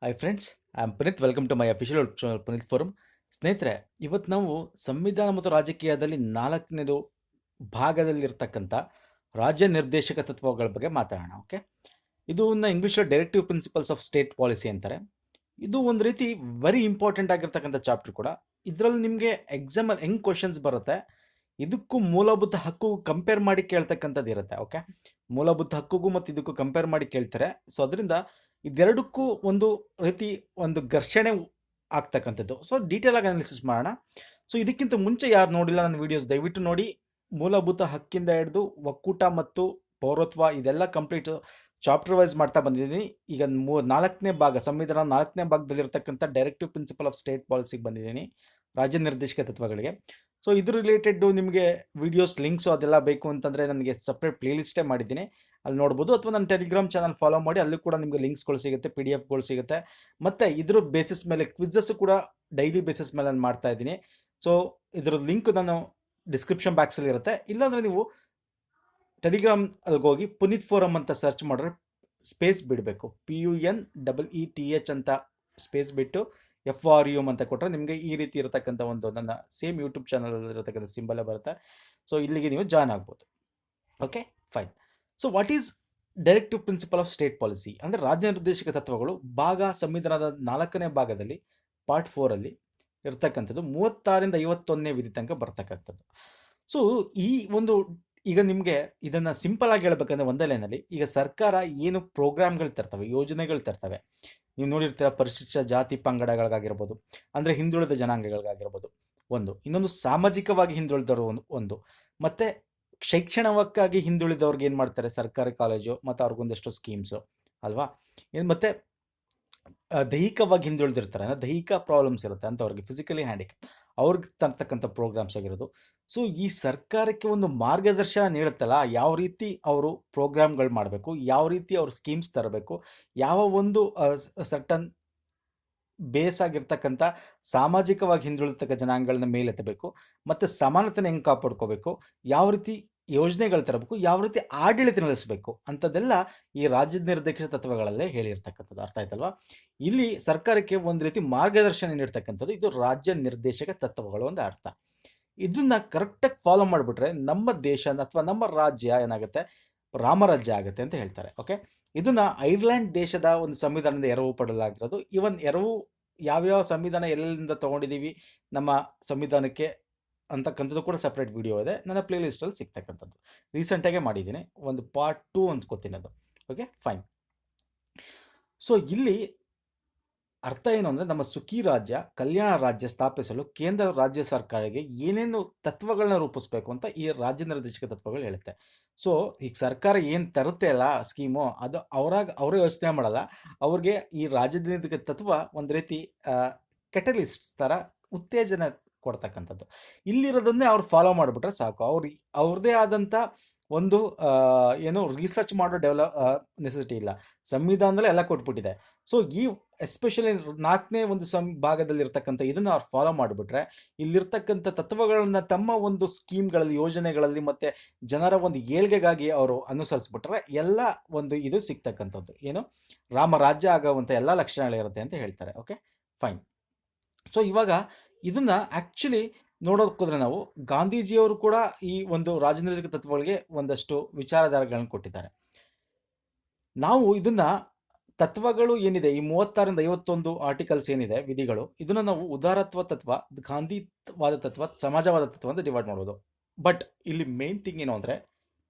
Hi friends, I am Puneeth. Welcome to my official channel Puneeth forum. ಸ್ನೇಹಿತರೆ, ಇವತ್ತು ನಾವು ಸಂವಿಧಾನ ಮತ್ತು ರಾಜಕೀಯದಲ್ಲಿ 4ನೇದು ಭಾಗದಲ್ಲಿರ್ತಕ್ಕಂಥ ರಾಜ್ಯ ನಿರ್ದೇಶಕ ತತ್ವಗಳ ಬಗ್ಗೆ ಮಾತಾಡೋಣ. ಓಕೆ, ಇದನ್ನ ಇಂಗ್ಲೀಷಲ್ಲಿ directive principles of state policy ಅಂತಾರೆ. ಇದು ಒಂದು ರೀತಿ ವೆರಿ ಇಂಪಾರ್ಟೆಂಟ್ ಆಗಿರ್ತಕ್ಕಂಥ ಚಾಪ್ಟರ್ ಕೂಡ. ಇದರಲ್ಲಿ ನಿಮಗೆ ಎಕ್ಸಾಮಲ್ಲಿ ಹೆಂಗೆ ಕ್ವಶನ್ಸ್ ಬರುತ್ತೆ, ಇದಕ್ಕೂ ಮೂಲಭೂತ ಹಕ್ಕು ಕಂಪೇರ್ ಮಾಡಿ ಕೇಳ್ತಕ್ಕಂಥದ್ದು ಇರುತ್ತೆ. ಓಕೆ, ಮೂಲಭೂತ ಹಕ್ಕಿಗೂ ಮತ್ತು ಇದಕ್ಕೂ ಕಂಪೇರ್ ಮಾಡಿ ಕೇಳ್ತಾರೆ. ಸೊ ಅದರಿಂದ ಇದೆರಡಕ್ಕೂ ಒಂದು ರೀತಿ ಒಂದು ಘರ್ಷಣೆ ಆಗ್ತಕ್ಕಂಥದ್ದು. ಸೊ ಡೀಟೇಲ್ ಆಗಿ ಅನಾಲಿಸಿಸ್ ಮಾಡೋಣ. ಸೊ ಇದಕ್ಕಿಂತ ಮುಂಚೆ ಯಾರು ನೋಡಿಲ್ಲ ನನ್ನ ವಿಡಿಯೋಸ್ ದಯವಿಟ್ಟು ನೋಡಿ. ಮೂಲಭೂತ ಹಕ್ಕಿಂದ ಹಿಡಿದು ಒಕ್ಕೂಟ ಮತ್ತು ಪೌರತ್ವ ಇದೆಲ್ಲ ಕಂಪ್ಲೀಟ್ ಚಾಪ್ಟರ್ ವೈಸ್ ಮಾಡ್ತಾ ಬಂದಿದ್ದೀನಿ. ಈಗ 4ನೇ ಭಾಗ, ಸಂವಿಧಾನ 4ನೇ ಭಾಗದಲ್ಲಿರ್ತಕ್ಕಂಥ ಡೈರೆಕ್ಟಿವ್ ಪ್ರಿನ್ಸಿಪಲ್ ಆಫ್ ಸ್ಟೇಟ್ ಪಾಲಿಸಿಗೆ ಬಂದಿದ್ದೀನಿ, ರಾಜ್ಯ ನಿರ್ದೇಶಕ ತತ್ವಗಳಿಗೆ. ಸೊ ಇದು ರಿಲೇಟೆಡ್ ನಿಮಗೆ ವಿಡಿಯೋಸ್ ಲಿಂಕ್ಸು ಅದೆಲ್ಲ ಬೇಕು ಅಂತಂದರೆ ನನಗೆ ಸಪ್ರೇಟ್ ಪ್ಲೇಲಿಸ್ಟೇ ಮಾಡಿದ್ದೀನಿ, ಅಲ್ಲಿ ನೋಡ್ಬೋದು. ಅಥವಾ ನನ್ನ ಟೆಲಿಗ್ರಾಮ್ ಚಾನಲ್ ಫಾಲೋ ಮಾಡಿ, ಅಲ್ಲೂ ಕೂಡ ನಿಮಗೆ ಲಿಂಕ್ಸ್ಗಳು ಸಿಗುತ್ತೆ, PDF ಸಿಗುತ್ತೆ. ಮತ್ತು ಇದ್ರ ಬೇಸಿಸ್ ಮೇಲೆ ಕ್ವಿಝಸ್ಸು ಕೂಡ ಡೈಲಿ ಬೇಸಿಸ್ ಮೇಲೆ ನಾನು ಮಾಡ್ತಾ ಇದ್ದೀನಿ. ಸೊ ಇದರ ಲಿಂಕ್ ನಾನು ಡಿಸ್ಕ್ರಿಪ್ಷನ್ ಬಾಕ್ಸಲ್ಲಿ ಇರುತ್ತೆ. ಇಲ್ಲಾಂದರೆ ನೀವು ಟೆಲಿಗ್ರಾಮ್ ಅಲ್ಲಿಗೆ ಹೋಗಿ ಪುನೀತ್ ಫೋರಮ್ ಅಂತ ಸರ್ಚ್ ಮಾಡಿದ್ರೆ ಸ್ಪೇಸ್ ಬಿಡಬೇಕು, PUNEETH ಅಂತ ಸ್ಪೇಸ್ ಬಿಟ್ಟು FRUM ಅಂತ ಕೊಟ್ಟರೆ ನಿಮಗೆ ಈ ರೀತಿ ಇರತಕ್ಕಂಥ ಒಂದು ನನ್ನ ಸೇಮ್ ಯೂಟ್ಯೂಬ್ ಚಾನಲಲ್ಲಿ ಇರತಕ್ಕಂಥ ಸಿಂಬಲೇ ಬರುತ್ತೆ. ಸೊ ಇಲ್ಲಿಗೆ ನೀವು ಜಾಯ್ನ್ ಆಗ್ಬೋದು. Okay, fine. So what is directive principle of state policy ಅಂದರೆ ರಾಜ್ಯ ನಿರ್ದೇಶಕ ತತ್ವಗಳು ಸಂವಿಧಾನದ 4ನೇ ಭಾಗದಲ್ಲಿ ಪಾರ್ಟ್ 4ಅಲ್ಲಿ ಇರ್ತಕ್ಕಂಥದ್ದು 36ರಿಂದ 51ನೇ ವಿಧಿ ತನಕ ಬರ್ತಕ್ಕಂಥದ್ದು. ಸೊ ಈ ಒಂದು ಈಗ ನಿಮಗೆ ಇದನ್ನು ಸಿಂಪಲ್ ಆಗಿ ಹೇಳ್ಬೇಕಂದ್ರೆ ಒಂದೇ ಲೈನಲ್ಲಿ, ಈಗ ಸರ್ಕಾರ ಏನು ಪ್ರೋಗ್ರಾಮ್ಗಳು ತರ್ತವೆ, ಯೋಜನೆಗಳು ತರ್ತವೆ, ನೀವು ನೋಡಿರ್ತೀರ, ಪರಿಶಿಷ್ಟ ಜಾತಿ ಪಂಗಡಗಳಿಗಾಗಿರ್ಬೋದು, ಅಂದರೆ ಹಿಂದುಳಿದ ಜನಾಂಗಗಳಿಗಾಗಿರ್ಬೋದು ಒಂದು, ಇನ್ನೊಂದು ಸಾಮಾಜಿಕವಾಗಿ ಹಿಂದುಳಿದವರು ಒಂದು, ಮತ್ತು ಶೈಕ್ಷಣಿಕವಾಗಿ ಹಿಂದುಳಿದವ್ರಿಗೆ ಏನು ಮಾಡ್ತಾರೆ, ಸರ್ಕಾರಿ ಕಾಲೇಜು ಮತ್ತು ಅವ್ರಿಗೊಂದಷ್ಟು ಸ್ಕೀಮ್ಸು ಅಲ್ವಾ. ಮತ್ತು ದೈಹಿಕವಾಗಿ ಹಿಂದುಳಿದಿರ್ತಾರೆ, ಅಂದರೆ ದೈಹಿಕ ಪ್ರಾಬ್ಲಮ್ಸ್ ಇರುತ್ತೆ ಅಂಥವ್ರಿಗೆ, ಫಿಸಿಕಲಿ ಹ್ಯಾಂಡಿಕ್ಯಾಪ್, ಅವ್ರಿಗೆ ತರ್ತಕ್ಕಂಥ ಪ್ರೋಗ್ರಾಮ್ಸ್ ಆಗಿರೋದು. ಸೊ ಈ ಸರ್ಕಾರಕ್ಕೆ ಒಂದು ಮಾರ್ಗದರ್ಶನ ನೀಡುತ್ತಲ್ಲ, ಯಾವ ರೀತಿ ಅವರು ಪ್ರೋಗ್ರಾಮ್ಗಳು ಮಾಡಬೇಕು, ಯಾವ ರೀತಿ ಅವ್ರು ಸ್ಕೀಮ್ಸ್ ತರಬೇಕು, ಯಾವ ಒಂದು ಸರ್ಟನ್ ಬೇಸ್ ಆಗಿರ್ತಕ್ಕಂಥ ಸಾಮಾಜಿಕವಾಗಿ ಹಿಂದುಳಿತಕ್ಕ ಜನಾಂಗಗಳನ್ನ ಮೇಲೆತ್ತಬೇಕು, ಮತ್ತು ಸಮಾನತೆನ ಹೆಂಗೆ ಕಾಪಾಡ್ಕೋಬೇಕು, ಯಾವ ರೀತಿ ಯೋಜನೆಗಳು ತರಬೇಕು, ಯಾವ ರೀತಿ ಆಡಳಿತ ನಡೆಸಬೇಕು ಅಂಥದ್ದೆಲ್ಲ ಈ ರಾಜ್ಯ ನಿರ್ದೇಶಕ ತತ್ವಗಳಲ್ಲೇ ಹೇಳಿರ್ತಕ್ಕಂಥದ್ದು. ಅರ್ಥ ಆಯ್ತಲ್ವಾ? ಇಲ್ಲಿ ಸರ್ಕಾರಕ್ಕೆ ಒಂದು ರೀತಿ ಮಾರ್ಗದರ್ಶನ ನೀಡ್ತಕ್ಕಂಥದ್ದು ಇದು ರಾಜ್ಯ ನಿರ್ದೇಶಕ ತತ್ವಗಳು ಒಂದು ಅರ್ಥ. ಇದನ್ನ ಕರೆಕ್ಟಾಗಿ ಫಾಲೋ ಮಾಡಿಬಿಟ್ರೆ ನಮ್ಮ ದೇಶ ಅಥವಾ ನಮ್ಮ ರಾಜ್ಯ ಏನಾಗುತ್ತೆ, ರಾಮರಾಜ್ಯ ಆಗುತ್ತೆ ಅಂತ ಹೇಳ್ತಾರೆ. ಓಕೆ, ಇದನ್ನ ಐರ್ಲೆಂಡ್ ದೇಶದ ಒಂದು ಸಂವಿಧಾನದಿಂದ ಎರವು ಪಡೆಯಲಾಗಿರೋದು. ಇವನ್ ಎರವು ಯಾವ್ಯಾವ ಸಂವಿಧಾನ ಎಲ್ಲೆಲ್ಲಿಂದ ತೊಗೊಂಡಿದ್ದೀವಿ ನಮ್ಮ ಸಂವಿಧಾನಕ್ಕೆ ಅಂತಕ್ಕಂಥದ್ದು ಕೂಡ ಸಪ್ರೇಟ್ ವಿಡಿಯೋ ಇದೆ, ನನ್ನ ಪ್ಲೇಲಿಸ್ಟಲ್ಲಿ ಸಿಗ್ತಕ್ಕಂಥದ್ದು. ರೀಸೆಂಟಾಗೆ ಮಾಡಿದ್ದೀನಿ, ಒಂದು ಪಾರ್ಟ್ 2 ಅಂದ್ಕೋತೀನಿ ಅದು. Okay, fine. ಸೊ ಇಲ್ಲಿ ಅರ್ಥ ಏನು ಅಂದರೆ, ನಮ್ಮ ಸುಖಿ ರಾಜ್ಯ, ಕಲ್ಯಾಣ ರಾಜ್ಯ ಸ್ಥಾಪಿಸಲು ಕೇಂದ್ರ ರಾಜ್ಯ ಸರ್ಕಾರಕ್ಕೆ ಏನೇನು ತತ್ವಗಳನ್ನ ರೂಪಿಸ್ಬೇಕು ಅಂತ ಈ ರಾಜ್ಯ ನಿರ್ದೇಶಕ ತತ್ವಗಳು ಹೇಳುತ್ತೆ. ಸೊ ಈಗ ಸರ್ಕಾರ ಏನು ತರುತ್ತೆ ಅಲ್ಲ ಸ್ಕೀಮು, ಅದು ಅವರೇ ಯೋಚನೆ ಮಾಡಲ್ಲ. ಅವ್ರಿಗೆ ಈ ರಾಜ್ಯ ನಿರ್ದೇಶಕ ತತ್ವ ಒಂದು ರೀತಿ ಕೆಟಲಿಸ್ಟ್ ಥರ ಉತ್ತೇಜನ ಕೊಡ್ತಕ್ಕಂಥದ್ದು. ಇಲ್ಲಿರೋದನ್ನೇ ಅವ್ರು ಫಾಲೋ ಮಾಡಿಬಿಟ್ರೆ ಸಾಕು. ಅವ್ರದ್ದೇ ಆದಂಥ ಒಂದು ಏನು ರಿಸರ್ಚ್ ಮಾಡೋ ನೆಸೆಸಿಟಿ ಇಲ್ಲ, ಸಂವಿಧಾನದಲ್ಲೇ ಎಲ್ಲ ಕೊಟ್ಬಿಟ್ಟಿದೆ. ಸೊ ಈ ಎಸ್ಪೆಷಲಿ 4ನೇ ಒಂದು ಭಾಗದಲ್ಲಿರ್ತಕ್ಕಂಥ ಇದನ್ನು ಅವ್ರು ಫಾಲೋ ಮಾಡಿಬಿಟ್ರೆ, ಇಲ್ಲಿರ್ತಕ್ಕಂಥ ತತ್ವಗಳನ್ನು ತಮ್ಮ ಒಂದು ಸ್ಕೀಮ್ಗಳಲ್ಲಿ, ಯೋಜನೆಗಳಲ್ಲಿ ಮತ್ತು ಜನರ ಒಂದು ಏಳ್ಗೆಗಾಗಿ ಅವರು ಅನುಸರಿಸ್ಬಿಟ್ರೆ ಎಲ್ಲ ಒಂದು ಇದು ಸಿಗ್ತಕ್ಕಂಥದ್ದು, ಏನು ರಾಮರಾಜ್ಯ ಆಗುವಂಥ ಎಲ್ಲ ಲಕ್ಷಣಗಳಿರುತ್ತೆ ಅಂತ ಹೇಳ್ತಾರೆ. Okay, fine. ಸೊ ಇವಾಗ ಇದನ್ನು ಆ್ಯಕ್ಚುಲಿ ನೋಡೋದಕ್ಕೋದ್ರೆ ನಾವು ಗಾಂಧೀಜಿಯವರು ಕೂಡ ಈ ಒಂದು ರಾಜನೈತಿಕ ತತ್ವಗಳಿಗೆ ಒಂದಷ್ಟು ವಿಚಾರಧಾರೆಗಳನ್ನು ಕೊಟ್ಟಿದ್ದಾರೆ. ನಾವು ಇದನ್ನ ತತ್ವಗಳು ಏನಿದೆ, ಈ 36ರಿಂದ 51 ಆರ್ಟಿಕಲ್ಸ್ ಏನಿದೆ, ವಿಧಿಗಳು, ಇದನ್ನು ನಾವು ಉದಾರತ್ವ ತತ್ವ, ಗಾಂಧಿವಾದ ತತ್ವ, ಸಮಾಜವಾದ ತತ್ವ ಅಂತ ಡಿವೈಡ್ ಮಾಡ್ಬೋದು. ಬಟ್ ಇಲ್ಲಿ ಮೇನ್ ಥಿಂಗ್ ಏನು ಅಂದರೆ,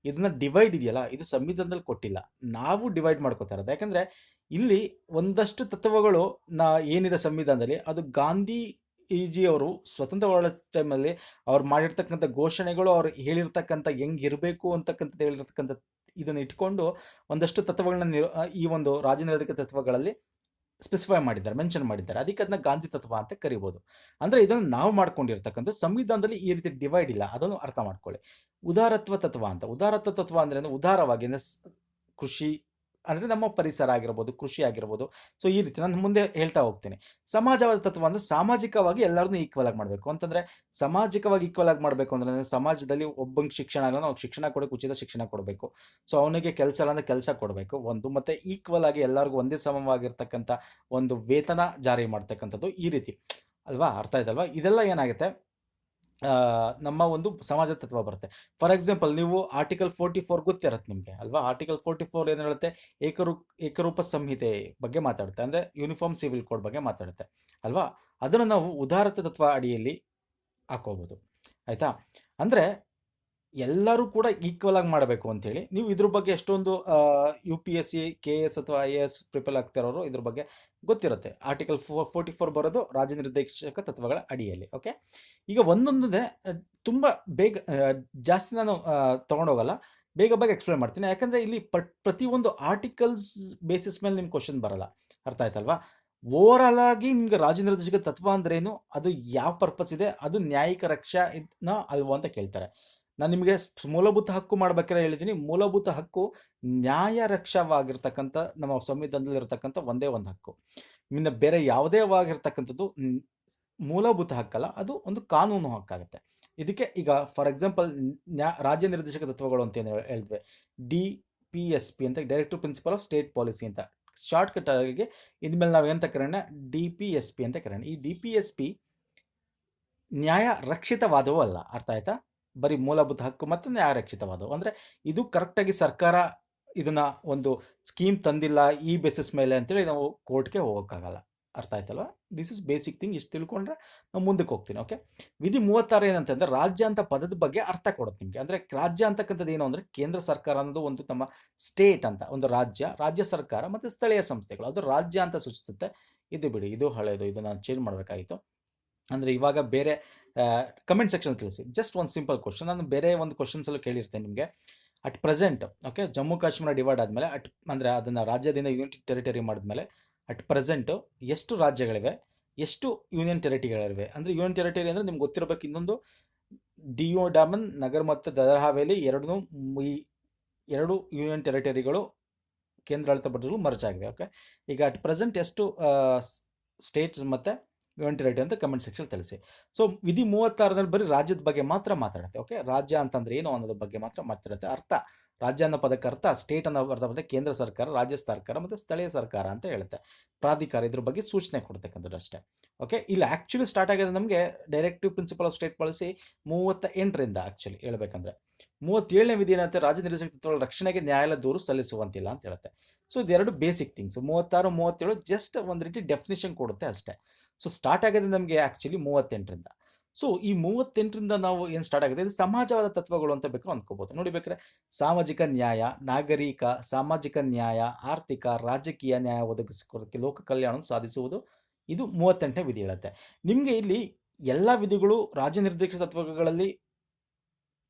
ಇದನ್ನ ಡಿವೈಡ್ ಇದೆಯಲ್ಲ, ಇದು ಸಂವಿಧಾನದಲ್ಲಿ ಕೊಟ್ಟಿಲ್ಲ, ನಾವು ಡಿವೈಡ್ ಮಾಡ್ಕೋತಾ ಇರೋದು. ಯಾಕಂದರೆ ಇಲ್ಲಿ ಒಂದಷ್ಟು ತತ್ವಗಳು ಏನಿದೆ ಸಂವಿಧಾನದಲ್ಲಿ, ಅದು ಗಾಂಧೀಜಿಯವರು ಸ್ವತಂತ್ರ ಹೋರಾಟ ಟೈಮಲ್ಲಿ ಅವ್ರು ಮಾಡಿರ್ತಕ್ಕಂಥ ಘೋಷಣೆಗಳು, ಅವ್ರು ಹೇಳಿರ್ತಕ್ಕಂಥ ಹೆಂಗಿರಬೇಕು ಅಂತಕ್ಕಂಥದ್ದು ಹೇಳಿರ್ತಕ್ಕಂಥ ಇದನ್ನು ಇಟ್ಕೊಂಡು ಒಂದಷ್ಟು ತತ್ವಗಳನ್ನ ಈ ಒಂದು ರಾಜನೈತಿಕ ತತ್ವಗಳಲ್ಲಿ ಸ್ಪೆಸಿಫೈ ಮಾಡಿದ್ದಾರೆ, ಮೆನ್ಷನ್ ಮಾಡಿದ್ದಾರೆ. ಅದಕ್ಕೆ ಅದನ್ನ ಗಾಂಧಿ ತತ್ವ ಅಂತ ಕರಿಬೋದು. ಅಂದರೆ ಇದನ್ನು ನಾವು ಮಾಡ್ಕೊಂಡಿರ್ತಕ್ಕಂಥ ಸಂವಿಧಾನದಲ್ಲಿ ಈ ರೀತಿ ಡಿವೈಡ್ ಇಲ್ಲ, ಅದನ್ನು ಅರ್ಥ ಮಾಡ್ಕೊಳ್ಳಿ. ಉದಾರತ್ವ ತತ್ವ ಅಂತ, ಉದಾರತ್ವ ತತ್ವ ಅಂದ್ರೆ ಉದಾರವಾಗಿ ಕೃಷಿ ಅಂದರೆ ನಮ್ಮ ಪರಿಸರ ಆಗಿರ್ಬೋದು, ಕೃಷಿ ಆಗಿರ್ಬೋದು. ಸೊ ಈ ರೀತಿ ನಾನು ಮುಂದೆ ಹೇಳ್ತಾ ಹೋಗ್ತೀನಿ. ಸಮಾಜವಾದ ತತ್ವ ಅಂದರೆ ಸಾಮಾಜಿಕವಾಗಿ ಎಲ್ಲರನ್ನೂ ಈಕ್ವಲ್ ಆಗಿ ಮಾಡಬೇಕು ಅಂತಂದರೆ, ಸಾಮಾಜಿಕವಾಗಿ ಈಕ್ವಲ್ ಆಗಿ ಮಾಡಬೇಕು ಅಂದರೆ ಸಮಾಜದಲ್ಲಿ ಒಬ್ಬಂಗೆ ಶಿಕ್ಷಣ ಇಲ್ಲ, ನಾವು ಶಿಕ್ಷಣ ಕೊಡೋಕೆ ಉಚಿತ ಶಿಕ್ಷಣ ಕೊಡಬೇಕು. ಸೊ ಅವನಿಗೆ ಕೆಲಸ ಇಲ್ಲ ಅಂದರೆ ಕೆಲಸ ಕೊಡಬೇಕು ಒಂದು, ಮತ್ತು ಈಕ್ವಲ್ ಆಗಿ ಎಲ್ಲರಿಗೂ ಒಂದೇ ಸಮವಾಗಿರ್ತಕ್ಕಂಥ ಒಂದು ವೇತನ ಜಾರಿ ಮಾಡ್ತಕ್ಕಂಥದ್ದು ಈ ರೀತಿ ಅಲ್ವಾ, ಅರ್ಥ ಆಯ್ತಲ್ವಾ? ಇದೆಲ್ಲ ಏನಾಗುತ್ತೆ, ನಮ್ಮ ಒಂದು ಸಮಾಜದ ತತ್ವ ಬರುತ್ತೆ. ಫಾರ್ ಎಕ್ಸಾಂಪಲ್ ನೀವು ಆರ್ಟಿಕಲ್ 44 ಗೊತ್ತಿರತ್ತೆ ನಿಮಗೆ ಅಲ್ವಾ? ಆರ್ಟಿಕಲ್ 44 ಏನು ಹೇಳುತ್ತೆ, ಏಕರೂಪ ಸಂಹಿತೆ ಬಗ್ಗೆ ಮಾತಾಡುತ್ತೆ, ಅಂದರೆ ಯೂನಿಫಾರ್ಮ್ ಸಿವಿಲ್ ಕೋಡ್ ಬಗ್ಗೆ ಮಾತಾಡುತ್ತೆ ಅಲ್ವಾ? ಅದನ್ನು ನಾವು ಉದಾರತೆ ತತ್ವ ಅಡಿಯಲ್ಲಿ ಹಾಕೋಬೋದು, ಆಯಿತಾ? ಅಂದರೆ ಎಲ್ಲರೂ ಕೂಡ ಈಕ್ವಲ್ ಆಗಿ ಮಾಡಬೇಕು ಅಂತೇಳಿ. ನೀವು ಇದ್ರ ಬಗ್ಗೆ ಎಷ್ಟೊಂದು UPSC KS ಅಥವಾ IAS ಪ್ರಿಪೇರ್ ಆಗ್ತಿರೋರು ಇದ್ರ ಬಗ್ಗೆ ಗೊತ್ತಿರುತ್ತೆ. ಆರ್ಟಿಕಲ್ 44 ಬರೋದು ರಾಜ್ಯ ನಿರ್ದೇಶಕ ತತ್ವಗಳ ಅಡಿಯಲ್ಲಿ. ಓಕೆ, ಈಗ ಒಂದೊಂದೇ ತುಂಬ ಬೇಗ ಜಾಸ್ತಿ ನಾನು ತೊಗೊಂಡೋಗಲ್ಲ, ಬೇಗ ಬೇಗ ಎಕ್ಸ್ಪ್ಲೇನ್ ಮಾಡ್ತೀನಿ. ಯಾಕಂದರೆ ಇಲ್ಲಿ ಪ್ರತಿಯೊಂದು ಆರ್ಟಿಕಲ್ಸ್ ಬೇಸಿಸ್ ಮೇಲೆ ನಿಮ್ಮ ಕ್ವಶನ್ ಬರಲ್ಲ, ಅರ್ಥ ಆಯ್ತಲ್ವಾ? ಓವರಾಲ್ ಆಗಿ ನಿಮ್ಗೆ ರಾಜ್ಯ ನಿರ್ದೇಶಕ ತತ್ವ ಅಂದ್ರೇನು, ಅದು ಯಾವ ಪರ್ಪಸ್ ಇದೆ, ಅದು ನ್ಯಾಯಿಕ ರಕ್ಷಾ ಅಲ್ವೋ ಅಂತ ಕೇಳ್ತಾರೆ. ನಾನು ನಿಮಗೆ ಮೂಲಭೂತ ಹಕ್ಕು ಮಾಡ್ಬೇಕಾದ್ರೆ ಹೇಳಿದ್ದೀನಿ, ಮೂಲಭೂತ ಹಕ್ಕು ನ್ಯಾಯ ರಕ್ಷವಾಗಿರ್ತಕ್ಕಂಥ ನಮ್ಮ ಸಂವಿಧಾನದಲ್ಲಿ ಇರತಕ್ಕಂಥ ಒಂದೇ ಒಂದು ಹಕ್ಕು. ಇನ್ನು ಬೇರೆ ಯಾವುದೇ ಆಗಿರ್ತಕ್ಕಂಥದ್ದು ಮೂಲಭೂತ ಹಕ್ಕಲ್ಲ, ಅದು ಒಂದು ಕಾನೂನು ಹಕ್ಕಾಗುತ್ತೆ. ಇದಕ್ಕೆ ಈಗ ಫಾರ್ ಎಕ್ಸಾಂಪಲ್ ರಾಜ್ಯ ನಿರ್ದೇಶಕ ತತ್ವಗಳು ಅಂತ ಏನು ಹೇಳಿದ್ವಿ, DPSP ಅಂತ, directive principle of state policy ಅಂತ ಶಾರ್ಟ್ಕಟ್ ಆಗಿ ಇದ್ಮೇಲೆ ನಾವು ಏನಂತ ಕರೆಯೋಣ, DPSP ಅಂತ ಕರೆಯೋಣ. ಈ DPSP ನ್ಯಾಯ ರಕ್ಷಿತವಾದವೂ ಅಲ್ಲ, ಅರ್ಥ ಆಯ್ತಾ? ಬರೀ ಮೂಲಭೂತ ಹಕ್ಕು ಮತ್ತು ನ್ಯಾಯ ರಕ್ಷಿತವಾದವು. ಅಂದರೆ ಇದು ಕರೆಕ್ಟಾಗಿ ಸರ್ಕಾರ ಇದನ್ನ ಒಂದು ಸ್ಕೀಮ್ ತಂದಿಲ್ಲ ಈ ಬೇಸಿಸ್ ಮೇಲೆ ಅಂತೇಳಿ ನಾವು ಕೋರ್ಟ್ಗೆ ಹೋಗೋಕ್ಕಾಗಲ್ಲ, ಅರ್ಥ ಆಯ್ತಲ್ವ? This is basic thing. ಇಷ್ಟು ತಿಳ್ಕೊಂಡ್ರೆ ನಾವು ಮುಂದಕ್ಕೆ ಹೋಗ್ತೀನಿ. ಓಕೆ, ವಿಧಿ 36 ಏನಂತಂದರೆ ರಾಜ್ಯ ಅಂತ ಪದದ ಬಗ್ಗೆ ಅರ್ಥ ಕೊಡುತ್ತೆ ನಿಮಗೆ. ಅಂದರೆ ರಾಜ್ಯ ಅಂತಕ್ಕಂಥದ್ದು ಏನು ಅಂದರೆ ಕೇಂದ್ರ ಸರ್ಕಾರ ಅನ್ನೋದು ಒಂದು, ನಮ್ಮ ಸ್ಟೇಟ್ ಅಂತ ಒಂದು ರಾಜ್ಯ ಸರ್ಕಾರ ಮತ್ತು ಸ್ಥಳೀಯ ಸಂಸ್ಥೆಗಳು, ಅದು ರಾಜ್ಯ ಅಂತ ಸೂಚಿಸುತ್ತೆ. ಇದು ಬಿಡಿ, ಇದು ಹಳೆಯದು, ಇದು ನಾನು ಚೇಂಜ್ ಮಾಡಬೇಕಾಗಿತ್ತು. ಅಂದರೆ ಇವಾಗ ಬೇರೆ ಕಮೆಂಟ್ ಸೆಕ್ಷನ್ ತಿಳಿಸಿ. ಜಸ್ಟ್ ಒಂದು ಸಿಂಪಲ್ ಕ್ವಶನ್, ನಾನು ಬೇರೆ ಒಂದು ಕ್ವಶನ್ಸಲ್ಲೂ ಕೇಳಿರ್ತೇನೆ ನಿಮಗೆ. At present okay, Jammu Kashmir divide ಆದಮೇಲೆ ಅಂದರೆ ಅದನ್ನು ರಾಜ್ಯದಿಂದ ಯೂನಿಟ್ ಟೆರಿಟರಿ ಮಾಡಿದ್ಮೇಲೆ ಅಟ್ ಪ್ರೆಸೆಂಟು ಎಷ್ಟು ರಾಜ್ಯಗಳಿವೆ, ಎಷ್ಟು ಯೂನಿಯನ್ ಟೆರಿಟರಿಗಳಿವೆ? ಅಂದರೆ ಯೂನಿಯನ್ ಟೆರಿಟರಿ ಅಂದರೆ ನಿಮ್ಗೆ ಗೊತ್ತಿರಬೇಕು, ಇನ್ನೊಂದು DU ಡಾಮನ್, ನಗರ್ ಮತ್ತು ದಾದರ್ ಹವೇಲಿ ಈ ಎರಡು ಯೂನಿಯನ್ ಟೆರಿಟರಿಗಳು ಕೇಂದ್ರಾಡಳಿತ ಪ್ರದೇಶಗಳು ಮರ್ಜ್ ಆಗಿವೆ. ಓಕೆ, ಈಗ ಅಟ್ ಪ್ರೆಸೆಂಟ್ ಎಷ್ಟು ಸ್ಟೇಟ್ಸ್ ಮತ್ತು ಯೂನಿಯನ್ ಟೆರಿಟರಿ ಅಂತ ಕಮೆಂಟ್ ಸೆಕ್ಷನ್ ತಿಳಿಸಿ. ಸೊ ವಿಧಿ 36ರಲ್ಲಿ ಬರೀ ರಾಜ್ಯದ ಬಗ್ಗೆ ಮಾತ್ರ ಮಾತಾಡುತ್ತೆ. ಓಕೆ, ರಾಜ್ಯ ಅಂತಂದ್ರೆ ಏನು ಅನ್ನೋದ್ರ ಬಗ್ಗೆ ಮಾತ್ರ ಮಾತಾಡುತ್ತೆ. ಅರ್ಥ, ರಾಜ್ಯ ಅನ್ನೋ ಪದಕ್ಕೆ ಅರ್ಥ, ಸ್ಟೇಟ್ ಅನ್ನೋ ಅರ್ಥ ಕೇಂದ್ರ ಸರ್ಕಾರ, ರಾಜ್ಯ ಸರ್ಕಾರ ಮತ್ತು ಸ್ಥಳೀಯ ಸರ್ಕಾರ ಅಂತ ಹೇಳುತ್ತೆ. ಪ್ರಾಧಿಕಾರ ಇದ್ರ ಬಗ್ಗೆ ಸೂಚನೆ ಕೊಡ್ತಕ್ಕಂಥದ್ದು ಅಷ್ಟೇ. ಓಕೆ, ಇಲ್ಲಿ ಆ್ಯಕ್ಚುಲಿ ಸ್ಟಾರ್ಟ್ ಆಗಿದೆ ನಮಗೆ directive principle of state policy 38ರಿಂದ. ಆ್ಯಕ್ಚುಲಿ ಹೇಳ್ಬೇಕಂದ್ರೆ 37ನೇ ವಿಧಿ ಏನಂತೆ, ರಾಜ್ಯ ನಿರ್ದೇಶಕ ತತ್ವಗಳ ರಕ್ಷಣೆಗೆ ನ್ಯಾಯಾಲಯ ದೂರು ಸಲ್ಲಿಸುವಂತಿಲ್ಲ ಅಂತ ಹೇಳುತ್ತೆ. ಸೊ ಇದೆರಡು ಬೇಸಿಕ್ ಥಿಂಗ್ಸ್. 36, 37 ಜಸ್ಟ್ ಒಂದು ರೀತಿ ಡೆಫಿನಿಷನ್ ಕೊಡುತ್ತೆ ಅಷ್ಟೇ. ಸೊ ಸ್ಟಾರ್ಟ್ ಆಗಿದೆ ನಮಗೆ ಆ್ಯಕ್ಚುಲಿ 38ರಿಂದ. ಸೊ ಈ 38ರಿಂದ ನಾವು ಏನು ಸ್ಟಾರ್ಟ್ ಆಗಿದೆ, ಇದು ಸಮಾಜವಾದ ತತ್ವಗಳು ಅಂತ ಬೇಕಾದ್ರೆ ಅಂದ್ಕೋಬೋದು. ನೋಡಿ ಬೇಕಾದ್ರೆ ಸಾಮಾಜಿಕ ನ್ಯಾಯ, ನಾಗರಿಕ ಸಾಮಾಜಿಕ ನ್ಯಾಯ, ಆರ್ಥಿಕ ರಾಜಕೀಯ ನ್ಯಾಯ ಒದಗಿಸಿಕೊಡೋಕ್ಕೆ ಲೋಕ ಕಲ್ಯಾಣ ಸಾಧಿಸುವುದು, ಇದು 38ನೇ ವಿಧಿ ಹೇಳುತ್ತೆ. ನಿಮಗೆ ಇಲ್ಲಿ ಎಲ್ಲ ವಿಧಿಗಳು ರಾಜ್ಯ ನಿರ್ದೇಶಕ ತತ್ವಗಳಲ್ಲಿ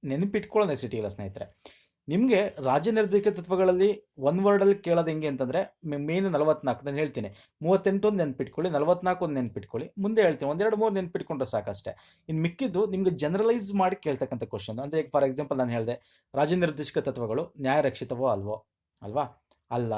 ನೆನಪಿಟ್ಕೊಳ್ಳೋ ನೆಸಿಟಿ ಇಲ್ಲ ಸ್ನೇಹಿತರೆ. ನಿಮಗೆ ರಾಜ್ಯ ನಿರ್ದೇಶಕ ತತ್ವಗಳಲ್ಲಿ ಒನ್ ವರ್ಡಲ್ಲಿ ಕೇಳೋದು ಹೆಂಗೆ ಅಂತಂದರೆ, ಮೇನ್ 44 ನಾನು ಹೇಳ್ತೀನಿ, 38 ಒಂದು ನೆನ್ಪಿಟ್ಕೊಳ್ಳಿ, 44 ಒಂದು ನೆನ್ಪಿಟ್ಕೊಳ್ಳಿ, ಮುಂದೆ ಹೇಳ್ತೀನಿ 1, 2, 3 ನೆನ್ಪಿಟ್ಕೊಂಡ್ರೆ ಸಾಕಷ್ಟೇ. ಇನ್ನು ಮಿಕ್ಕಿದ್ದು ನಿಮಗೆ ಜನರಲೈಸ್ ಮಾಡಿ ಕೇಳ್ತಕ್ಕಂಥ ಕ್ವಶನ್. ಅಂದರೆ ಫಾರ್ ಎಕ್ಸಾಂಪಲ್ ನಾನು ಹೇಳಿದೆ, ರಾಜ್ಯ ನಿರ್ದೇಶಕ ತತ್ವಗಳು ನ್ಯಾಯ ರಕ್ಷಿತವೋ ಅಲ್ವಾ? ಅಲ್ಲ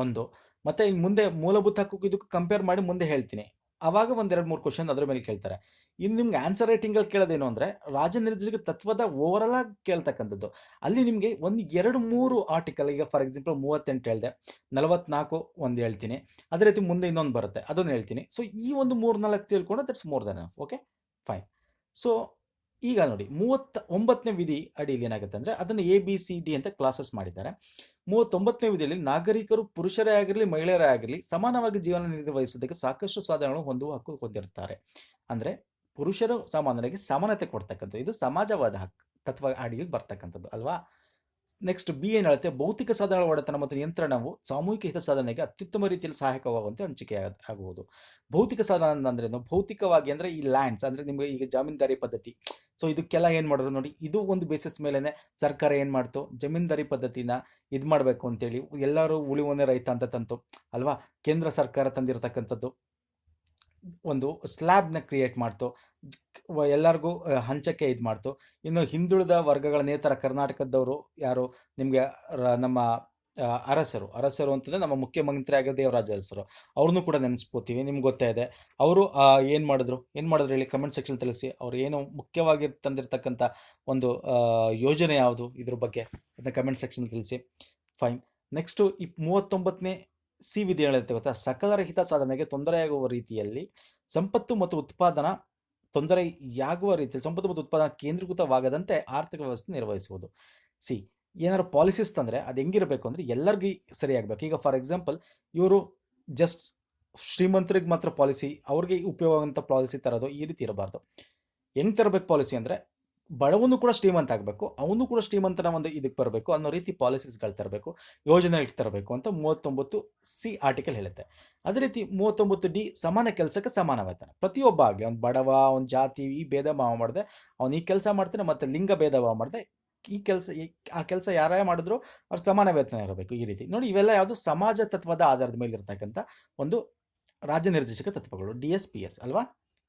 ಒಂದು. ಮತ್ತು ಇನ್ನು ಮುಂದೆ ಮೂಲಭೂತ ಹಕ್ಕು ಇದಕ್ಕೂ ಕಂಪೇರ್ ಮಾಡಿ ಮುಂದೆ ಹೇಳ್ತೀನಿ, ಆವಾಗ 1, 2, 3 ಕ್ವಶನ್ ಅದ್ರ ಮೇಲೆ ಕೇಳ್ತಾರೆ. ಇನ್ನು ನಿಮ್ಗೆ ಆನ್ಸರ್ ರೈಟಿಂಗಲ್ಲಿ ಕೇಳೋದೇನು ಅಂದರೆ, ರಾಜ್ಯ ನಿರ್ದೇಶಕ ತತ್ವದ ಓವರಾಲ್ ಆಗಿ ಕೇಳ್ತಕ್ಕಂಥದ್ದು. ಅಲ್ಲಿ ನಿಮಗೆ 1, 2, 3 ಆರ್ಟಿಕಲ್, ಈಗ ಫಾರ್ ಎಕ್ಸಾಂಪಲ್ 38 ಹೇಳಿದೆ, 44 ಒಂದು ಹೇಳ್ತೀನಿ, ಅದೇ ರೀತಿ ಮುಂದೆ ಇನ್ನೊಂದು ಬರುತ್ತೆ, ಅದನ್ನು ಹೇಳ್ತೀನಿ. ಸೊ ಈ ಒಂದು 3-4 ತಿಳ್ಕೊಂಡು that's more than enough. Okay, fine. So ಈಗ ನೋಡಿ 39ನೇ ವಿಧಿ ಅಡಿಯಲ್ಲಿ ಏನಾಗುತ್ತೆ ಅಂದರೆ, ಅದನ್ನು ABCD ಅಂತ ಕ್ಲಾಸಸ್ ಮಾಡಿದ್ದಾರೆ. 39ನೇ ವಿಧಿಯಲ್ಲಿ ನಾಗರಿಕರು ಪುರುಷರೇ ಆಗಿರಲಿ ಮಹಿಳೆಯರೇ ಆಗಿರಲಿ ಸಮಾನವಾಗಿ ಜೀವನ ನಿರ್ವಹಿಸೋದಕ್ಕೆ ಸಾಕಷ್ಟು ಸಾಧನಗಳು ಹೊಂದುವ ಹಕ್ಕು ಹೊಂದಿರುತ್ತಾರೆ. ಅಂದರೆ ಪುರುಷರು ಸಮಾನರಿಗೆ ಸಮಾನತೆ ಕೊಡ್ತಕ್ಕಂಥದ್ದು, ಇದು ಸಮಾಜವಾದ ಹಕ್ಕು ತತ್ವ ಅಡಿಯಲ್ಲಿ ಬರ್ತಕ್ಕಂಥದ್ದು ಅಲ್ವಾ? ನೆಕ್ಸ್ಟ್ B ಏನು ಹೇಳುತ್ತೆ, ಭೌತಿಕ ಸಾಧನಗಳ ಒಡೆತನ ಮತ್ತು ನಿಯಂತ್ರಣವು ಸಾಮೂಹಿಕ ಹಿತ ಸಾಧನೆಗೆ ಅತ್ಯುತ್ತಮ ರೀತಿಯಲ್ಲಿ ಸಹಾಯಕವಾಗುವಂತೆ ಹಂಚಿಕೆ ಆಗುವುದು. ಭೌತಿಕ ಸಾಧನ ಅಂದ್ರೇನು? ಭೌತಿಕವಾಗಿ ಅಂದರೆ ಈ ಲ್ಯಾಂಡ್ಸ್, ಅಂದರೆ ನಿಮಗೆ ಈಗ ಜಮೀನ್ದಾರಿ ಪದ್ಧತಿ. ಸೊ ಇದಕ್ಕೆಲ್ಲ ಏನು ಮಾಡಿದ್ರು ನೋಡಿ, ಇದು ಒಂದು ಬೇಸಿಸ್ ಮೇಲೇ ಸರ್ಕಾರ ಏನು ಮಾಡ್ತು, ಜಮೀನ್ದಾರಿ ಪದ್ಧತಿನ ಇದು ಮಾಡಬೇಕು ಅಂತೇಳಿ ಎಲ್ಲರೂ ಉಳಿವನೇ ರೈತ ಅಂತ ತಂತು ಅಲ್ವಾ? ಕೇಂದ್ರ ಸರ್ಕಾರ ತಂದಿರತಕ್ಕಂಥದ್ದು ಒಂದು ಸ್ಲ್ಯಾಬ್ನ ಕ್ರಿಯೇಟ್ ಮಾಡ್ತು, ಎಲ್ಲರಿಗೂ ಹಂಚಕ್ಕೆ ಇದು ಮಾಡ್ತು. ಇನ್ನು ಹಿಂದುಳಿದ ವರ್ಗಗಳ ನೇತರ ಕರ್ನಾಟಕದವರು ಯಾರು, ನಿಮಗೆ ನಮ್ಮ ಅರಸರು ಅಂತಂದ್ರೆ ನಮ್ಮ ಮುಖ್ಯಮಂತ್ರಿ ಆಗಿರೋ ದೇವರಾಜ ಅರಸರು. ಅವ್ರನ್ನೂ ಕೂಡ ನೆನೆಸ್ಕೋತೀವಿ. ನಿಮ್ಗೆ ಗೊತ್ತೇ ಇದೆ. ಅವರು ಏನು ಮಾಡಿದ್ರು ಹೇಳಿ ಕಮೆಂಟ್ ಸೆಕ್ಷನ್ ತಿಳಿಸಿ. ಅವ್ರು ಏನು ಮುಖ್ಯವಾಗಿ ತಂದಿರತಕ್ಕಂಥ ಒಂದು ಯೋಜನೆ ಯಾವುದು ಇದ್ರ ಬಗ್ಗೆ ಅದನ್ನ ಕಮೆಂಟ್ ಸೆಕ್ಷನ್ ತಿಳಿಸಿ. ಫೈನ್. ನೆಕ್ಸ್ಟು ಈ 39ನೇ ಸಿ ವಿಧಿ ಹೇಳುತ್ತೆ ಗೊತ್ತಾ, ಸಕಲರಹಿತ ಸಾಧನೆಗೆ ತೊಂದರೆಯಾಗುವ ರೀತಿಯಲ್ಲಿ ಸಂಪತ್ತು ಮತ್ತು ಉತ್ಪಾದನಾ ಕೇಂದ್ರೀಕೃತವಾಗದಂತೆ ಆರ್ಥಿಕ ವ್ಯವಸ್ಥೆ ನಿರ್ವಹಿಸುವುದು. ಸಿ, ಏನಾದ್ರು ಪಾಲಿಸೀಸ್ ತಂದರೆ ಅದು ಹೆಂಗಿರಬೇಕು ಅಂದರೆ ಎಲ್ಲರಿಗೂ ಸರಿಯಾಗಬೇಕು. ಈಗ ಫಾರ್ ಎಕ್ಸಾಂಪಲ್ ಇವರು ಜಸ್ಟ್ ಶ್ರೀಮಂತರಿಗೆ ಮಾತ್ರ ಪಾಲಿಸಿ, ಅವ್ರಿಗೆ ಉಪಯೋಗ ಆಗೋಂಥ ಪಾಲಿಸಿ ತರೋದು ಈ ರೀತಿ ಇರಬಾರ್ದು. ಹೆಂಗೆ ತರಬೇಕು ಪಾಲಿಸಿ ಅಂದರೆ ಬಡವನು ಕೂಡ ಶ್ರೀಮಂತ ಆಗಬೇಕು, ಅವನು ಕೂಡ ಶ್ರೀಮಂತನ ಒಂದು ಇದಕ್ಕೆ ಬರಬೇಕು ಅನ್ನೋ ರೀತಿ ಪಾಲಿಸೀಸ್ಗಳು ತರಬೇಕು, ಯೋಜನೆಗಳು ತರಬೇಕು ಅಂತ 39ಸಿ ಆರ್ಟಿಕಲ್ ಹೇಳುತ್ತೆ. ಅದೇ ರೀತಿ 39ಡಿ ಸಮಾನ ಕೆಲಸಕ್ಕೆ ಸಮಾನ ವೇತನ. ಪ್ರತಿಯೊಬ್ಬ ಆಗಲಿ, ಅವ್ನು ಬಡವ, ಅವ್ನ ಜಾತಿ, ಈ ಭೇದ ಭಾವ ಮಾಡದೆ ಅವ್ನು ಈ ಕೆಲಸ ಮಾಡ್ತಾನೆ ಮತ್ತು ಲಿಂಗ ಭೇದ ಭಾವ ಮಾಡದೆ ಆ ಕೆಲಸ ಯಾರೇ ಮಾಡಿದ್ರು ಅವ್ರ ಸಮಾನ ವೇತನ ಇರಬೇಕು. ಈ ರೀತಿ ನೋಡಿ, ಇವೆಲ್ಲ ಯಾವುದು ಸಮಾಜ ತತ್ವದ ಆಧಾರದ ಮೇಲೆ ಇರ್ತಕ್ಕಂಥ ಒಂದು ರಾಜ್ಯ ನಿರ್ದೇಶಕ ತತ್ವಗಳು, DSPS ಅಲ್ವಾ.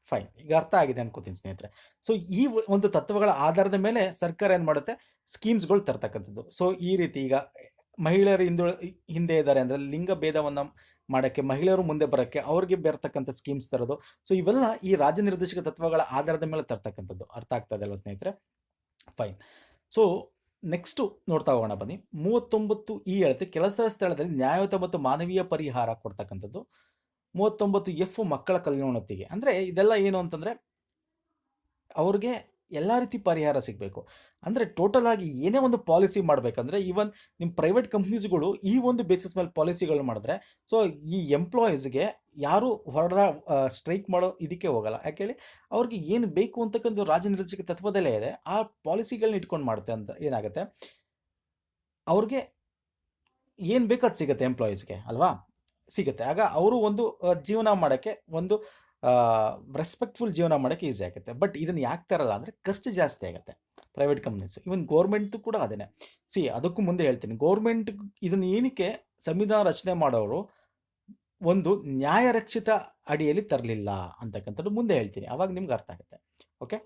ಫೈನ್, ಈಗ ಅರ್ಥ ಆಗಿದೆ ಅನ್ಕೋತೀನಿ ಸ್ನೇಹಿತರೆ. ಸೊ ಈ ಒಂದು ತತ್ವಗಳ ಆಧಾರದ ಮೇಲೆ ಸರ್ಕಾರ ಏನು ಮಾಡುತ್ತೆ, ಸ್ಕೀಮ್ಸ್ಗಳು ತರ್ತಕ್ಕಂಥದ್ದು. ಸೊ ಈ ರೀತಿ ಈಗ ಮಹಿಳೆಯರು ಹಿಂದೆ ಇದ್ದಾರೆ ಅಂದರೆ ಲಿಂಗ ಭೇದವನ್ನು ಮಾಡೋಕ್ಕೆ, ಮಹಿಳೆಯರು ಮುಂದೆ ಬರೋಕ್ಕೆ ಅವ್ರಿಗೆ ಬರ್ತಕ್ಕಂಥ ಸ್ಕೀಮ್ಸ್ ತರೋದು. ಸೊ ಇವೆಲ್ಲ ಈ ರಾಜ್ಯ ನಿರ್ದೇಶಕ ತತ್ವಗಳ ಆಧಾರದ ಮೇಲೆ ತರ್ತಕ್ಕಂಥದ್ದು. ಅರ್ಥ ಆಗ್ತಾ ಇದೆ ಅಲ್ವಾ ಸ್ನೇಹಿತರೆ. ಫೈನ್. ಸೊ ನೆಕ್ಸ್ಟು ನೋಡ್ತಾ ಹೋಗೋಣ ಬನ್ನಿ. 39 ಹೇಳುತ್ತೆ ಕೆಲಸದ ಸ್ಥಳದಲ್ಲಿ ನ್ಯಾಯಯುತ ಮತ್ತು ಮಾನವೀಯ ಪರಿಹಾರ ಕೊಡ್ತಕ್ಕಂಥದ್ದು. 39F ಮಕ್ಕಳ ಕಲ್ಯಾಣೋನ್ನತಿಗೆ. ಅಂದರೆ ಇದೆಲ್ಲ ಏನು ಅಂತಂದರೆ ಅವ್ರಿಗೆ ಎಲ್ಲ ರೀತಿ ಪರಿಹಾರ ಸಿಗಬೇಕು. ಅಂದರೆ ಟೋಟಲ್ ಆಗಿ ಏನೇ ಒಂದು ಪಾಲಿಸಿ ಮಾಡಬೇಕಂದ್ರೆ, ಈವನ್ ನಿಮ್ಮ ಪ್ರೈವೇಟ್ ಕಂಪ್ನೀಸ್ಗಳು ಈ ಒಂದು ಬೇಸಿಸ್ ಮೇಲೆ ಪಾಲಿಸಿಗಳು ಮಾಡಿದ್ರೆ, ಸೊ ಈ ಎಂಪ್ಲಾಯೀಸ್ಗೆ ಯಾರು ಸ್ಟ್ರೈಕ್ ಮಾಡೋ ಇದಕ್ಕೆ ಹೋಗಲ್ಲ. ಯಾಕೆ ಹೇಳಿ, ಅವ್ರಿಗೆ ಏನು ಬೇಕು ಅಂತಕ್ಕಂಥ ರಾಜ್ಯ ನಿರ್ದೇಶಕ ತತ್ವದಲ್ಲೇ ಇದೆ. ಆ ಪಾಲಿಸಿಗಳನ್ನ ಇಟ್ಕೊಂಡು ಮಾಡುತ್ತೆ ಅಂತ ಏನಾಗುತ್ತೆ, ಅವ್ರಿಗೆ ಏನು ಬೇಕೋ ಅದು ಸಿಗುತ್ತೆ ಎಂಪ್ಲಾಯೀಸ್ಗೆ ಅಲ್ವಾ, ಸಿಗುತ್ತೆ. ಆಗ ಅವರು ಒಂದು ಜೀವನ ಮಾಡೋಕ್ಕೆ, ಒಂದು ರೆಸ್ಪೆಕ್ಟ್ಫುಲ್ ಜೀವನ ಮಾಡೋಕ್ಕೆ ಈಸಿ ಆಗುತ್ತೆ. ಬಟ್ ಇದನ್ನು ಯಾಕೆ ತರಲ್ಲ ಅಂದರೆ ಖರ್ಚು ಜಾಸ್ತಿ ಆಗುತ್ತೆ ಪ್ರೈವೇಟ್ ಕಂಪ್ನೀಸು. ಇವನ್ ಗೌರ್ಮೆಂಟು ಕೂಡ ಅದೇನೆ. ಅದಕ್ಕೂ ಮುಂದೆ ಹೇಳ್ತೀನಿ, ಗೌರ್ಮೆಂಟ್ ಇದನ್ನು ಏನಕ್ಕೆ ಸಂವಿಧಾನ ರಚನೆ ಮಾಡೋರು ಒಂದು ನ್ಯಾಯರಕ್ಷಿತ ಅಡಿಯಲ್ಲಿ ತರಲಿಲ್ಲ ಅಂತಕ್ಕಂಥದ್ದು ಮುಂದೆ ಹೇಳ್ತೀನಿ, ಅವಾಗ ನಿಮ್ಗೆ ಅರ್ಥ ಆಗುತ್ತೆ. ಓಕೆ.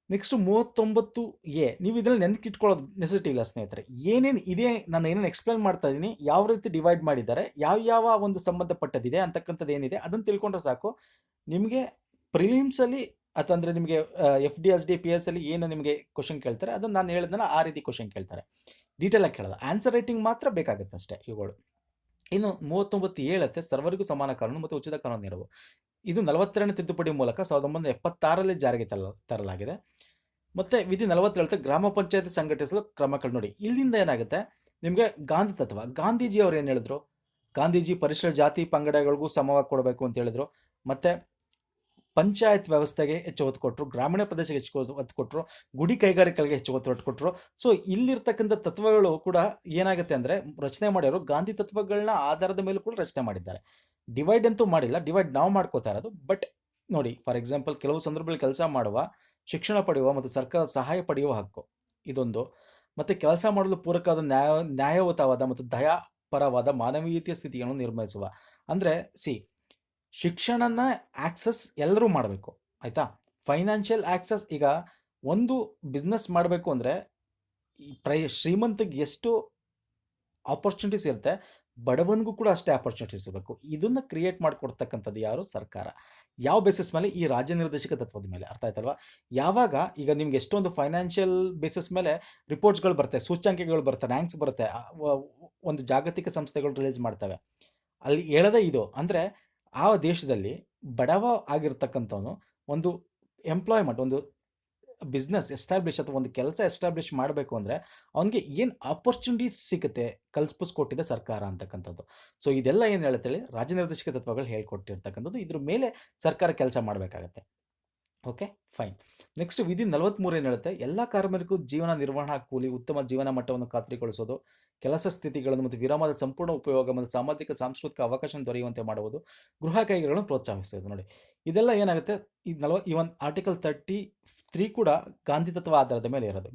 ನೆಕ್ಸ್ಟ್ 39A, ನೀವು ಇದರಲ್ಲಿ ನೆನಪಿಟ್ಕೊಳ್ಳೋದು ನೆಸೆಸಿಟಿ ಇಲ್ಲ ಸ್ನೇಹಿತರೆ. ಏನೇನು ಇದೆ ನಾನು ಏನೇನು ಎಕ್ಸ್ಪ್ಲೇನ್ ಮಾಡ್ತಾ ಇದ್ದೀನಿ, ಯಾವ ರೀತಿ ಡಿವೈಡ್ ಮಾಡಿದ್ದಾರೆ, ಯಾವ ಒಂದು ಸಂಬಂಧಪಟ್ಟದಿದೆ ಅಂತಕ್ಕಂಥದ್ದು ಏನಿದೆ ಅದನ್ನು ತಿಳ್ಕೊಂಡ್ರೆ ಸಾಕು. ನಿಮಗೆ ಪ್ರಿಲಿಮ್ಸಲ್ಲಿ ಅಥವಾ ನಿಮಗೆ FD, PS ಅಲ್ಲಿ ಏನು ನಿಮಗೆ ಕ್ವಶನ್ ಕೇಳ್ತಾರೆ ಅದನ್ನು ನಾನು ಹೇಳಿದ್ನಲ್ಲ ಆ ರೀತಿ ಕ್ವಶನ್ ಕೇಳ್ತಾರೆ, ಡೀಟೇಲಾಗಿ ಕೇಳಲ್ಲ. ಆನ್ಸರ್ ರೈಟಿಂಗ್ ಮಾತ್ರ ಬೇಕಾಗುತ್ತೆ ಅಷ್ಟೇ ಇವುಗಳು. ಇನ್ನು 39 ಹೇಳುತ್ತೆ ಸರ್ವರಿಗೂ ಸಮಾನ ಕಾನೂನು ಮತ್ತು ಉಚಿತ ಕಾನೂನು ನೆರವು. ಇದು 42ನೇ ತಿದ್ದುಪಡಿ ಮೂಲಕ 1976ರಲ್ಲಿ ಜಾರಿಗೆ ತರಲಾಗಿದೆ. ಮತ್ತು ವಿಧಿ 40 ಹೇಳುತ್ತೆ ಗ್ರಾಮ ಪಂಚಾಯತಿ ಸಂಘಟಿಸಲು ಕ್ರಮಗಳು. ನೋಡಿ, ಇಲ್ಲಿಂದ ಏನಾಗುತ್ತೆ ನಿಮಗೆ ಗಾಂಧಿ ತತ್ವ. ಗಾಂಧೀಜಿ ಅವ್ರು ಏನು ಹೇಳಿದ್ರು, ಗಾಂಧೀಜಿ ಪರಿಶಿಷ್ಟ ಜಾತಿ ಪಂಗಡಗಳಿಗೂ ಸಮವಾಗಿ ಕೊಡಬೇಕು ಅಂತ ಹೇಳಿದ್ರು. ಮತ್ತು ಪಂಚಾಯತ್ ವ್ಯವಸ್ಥೆಗೆ ಹೆಚ್ಚು ಒತ್ತು ಕೊಟ್ಟರು, ಗ್ರಾಮೀಣ ಪ್ರದೇಶಕ್ಕೆ ಹೆಚ್ಚು ಒತ್ತು ಕೊಟ್ಟರು, ಗುಡಿ ಕೈಗಾರಿಕೆಗಳಿಗೆ ಹೆಚ್ಚು ಒತ್ತು ಕೊಟ್ಟರು. ಸೊ ಇಲ್ಲಿರ್ತಕ್ಕಂಥ ತತ್ವಗಳು ಕೂಡ ಏನಾಗುತ್ತೆ ಅಂದರೆ ರಚನೆ ಮಾಡಿರೋರು ಗಾಂಧಿ ತತ್ವಗಳನ್ನ ಆಧಾರದ ಮೇಲೂ ಕೂಡ ರಚನೆ ಮಾಡಿದ್ದಾರೆ. ಡಿವೈಡ್ ಅಂತೂ ಮಾಡಿಲ್ಲ, ಡಿವೈಡ್ ನಾವು ಮಾಡ್ಕೋತಾ ಇರೋದು. ಬಟ್ ನೋಡಿ, ಫಾರ್ ಎಕ್ಸಾಂಪಲ್ ಕೆಲವು ಸಂದರ್ಭದಲ್ಲಿ ಕೆಲಸ ಮಾಡುವ, ಶಿಕ್ಷಣ ಪಡೆಯುವ ಮತ್ತು ಸರ್ಕಾರದ ಸಹಾಯ ಪಡೆಯುವ ಹಕ್ಕು ಇದೊಂದು. ಮತ್ತು ಕೆಲಸ ಮಾಡಲು ಪೂರಕವಾದ ನ್ಯಾಯಯುತವಾದ ಮತ್ತು ದಯಾಪರವಾದ ಮಾನವೀಯತೆಯ ಸ್ಥಿತಿಯನ್ನು ನಿರ್ಮಿಸುವ. ಅಂದರೆ ಶಿಕ್ಷಣನ ಆಕ್ಸಸ್ ಎಲ್ಲರೂ ಮಾಡಬೇಕು, ಆಯಿತಾ. ಫೈನಾನ್ಷಿಯಲ್ ಆಕ್ಸಸ್, ಈಗ ಒಂದು ಬಿಸ್ನೆಸ್ ಮಾಡಬೇಕು ಅಂದರೆ ಶ್ರೀಮಂತಿಗೆ ಎಷ್ಟು ಆಪರ್ಚುನಿಟೀಸ್ ಇರುತ್ತೆ, ಬಡವನಿಗೂ ಕೂಡ ಅಷ್ಟೇ ಆಪರ್ಚುನಿಟೀಸ್ ಇರಬೇಕು. ಇದನ್ನು ಕ್ರಿಯೇಟ್ ಮಾಡಿಕೊಡ್ತಕ್ಕಂಥದ್ದು ಯಾರು, ಸರ್ಕಾರ. ಯಾವ ಬೇಸಿಸ್ ಮೇಲೆ, ಈ ರಾಜ್ಯ ನಿರ್ದೇಶಕ ತತ್ವದ ಮೇಲೆ. ಅರ್ಥ ಆಯ್ತಲ್ವಾ. ಯಾವಾಗ ಈಗ ನಿಮ್ಗೆ ಎಷ್ಟೊಂದು ಫೈನಾನ್ಷಿಯಲ್ ಬೇಸಿಸ್ ಮೇಲೆ ರಿಪೋರ್ಟ್ಸ್ಗಳು ಬರುತ್ತೆ, ಸೂಚ್ಯಂಕೆಗಳು ಬರುತ್ತೆ, ರ್ಯಾಂಕ್ಸ್ ಬರುತ್ತೆ, ಒಂದು ಜಾಗತಿಕ ಸಂಸ್ಥೆಗಳು ರಿಲೀಸ್ ಮಾಡ್ತವೆ. ಅಲ್ಲಿ ಹೇಳೋದೇ ಇದು. ಅಂದರೆ ಆ ದೇಶದಲ್ಲಿ ಬಡವ ಆಗಿರ್ತಕ್ಕಂಥವನು ಒಂದು ಎಂಪ್ಲಾಯ್ಮೆಂಟ್, ಒಂದು ಬಿಸ್ನೆಸ್ ಎಸ್ಟಾಬ್ಲಿಷ್ ಅಥವಾ ಒಂದು ಕೆಲಸ ಎಸ್ಟಾಬ್ಲಿಷ್ ಮಾಡಬೇಕು ಅಂದರೆ ಅವನಿಗೆ ಏನು ಆಪರ್ಚುನಿಟೀಸ್ ಸಿಗುತ್ತೆ ಕಲ್ಪಿಸ್ಕೊಟ್ಟಿದೆ ಸರ್ಕಾರ ಅಂತಕ್ಕಂಥದ್ದು. ಸೊ ಇದೆಲ್ಲ ಏನು ಹೇಳುತ್ತೇಳಿ ರಾಜ್ಯ ನಿರ್ದೇಶಕ ತತ್ವಗಳು ಹೇಳ್ಕೊಟ್ಟಿರ್ತಕ್ಕಂಥದ್ದು. ಇದ್ರ ಮೇಲೆ ಸರ್ಕಾರ ಕೆಲಸ ಮಾಡಬೇಕಾಗತ್ತೆ. Okay, fine. ನೆಕ್ಸ್ಟ್ ವಿಧಿ 43 ಏನು ಹೇಳುತ್ತೆ, ಎಲ್ಲ ಕಾರ್ಮಿಕರಿಗೂ ಜೀವನ ನಿರ್ವಹಣಾ ಕೂಲಿ, ಉತ್ತಮ ಜೀವನ ಮಟ್ಟವನ್ನು ಖಾತ್ರಿಗೊಳಿಸೋದು, ಕೆಲಸ ಸ್ಥಿತಿಗಳನ್ನು ಮತ್ತು ವಿರಾಮದ ಸಂಪೂರ್ಣ ಉಪಯೋಗ ಮತ್ತು ಸಾಮಾಜಿಕ ಸಾಂಸ್ಕೃತಿಕ ಅವಕಾಶ ದೊರೆಯುವಂತೆ ಮಾಡುವುದು, ಗೃಹ ಕೈಗಾರಿಕೆಗಳನ್ನು ಪ್ರೋತ್ಸಾಹಿಸೋದು. ನೋಡಿ, ಇದೆಲ್ಲ ಏನಾಗುತ್ತೆ, ಇವನ್ ಆರ್ಟಿಕಲ್ 33 ಕೂಡ ಗಾಂಧಿ ತತ್ವ ಆಧಾರದ ಮೇಲೆ ಇರೋದು.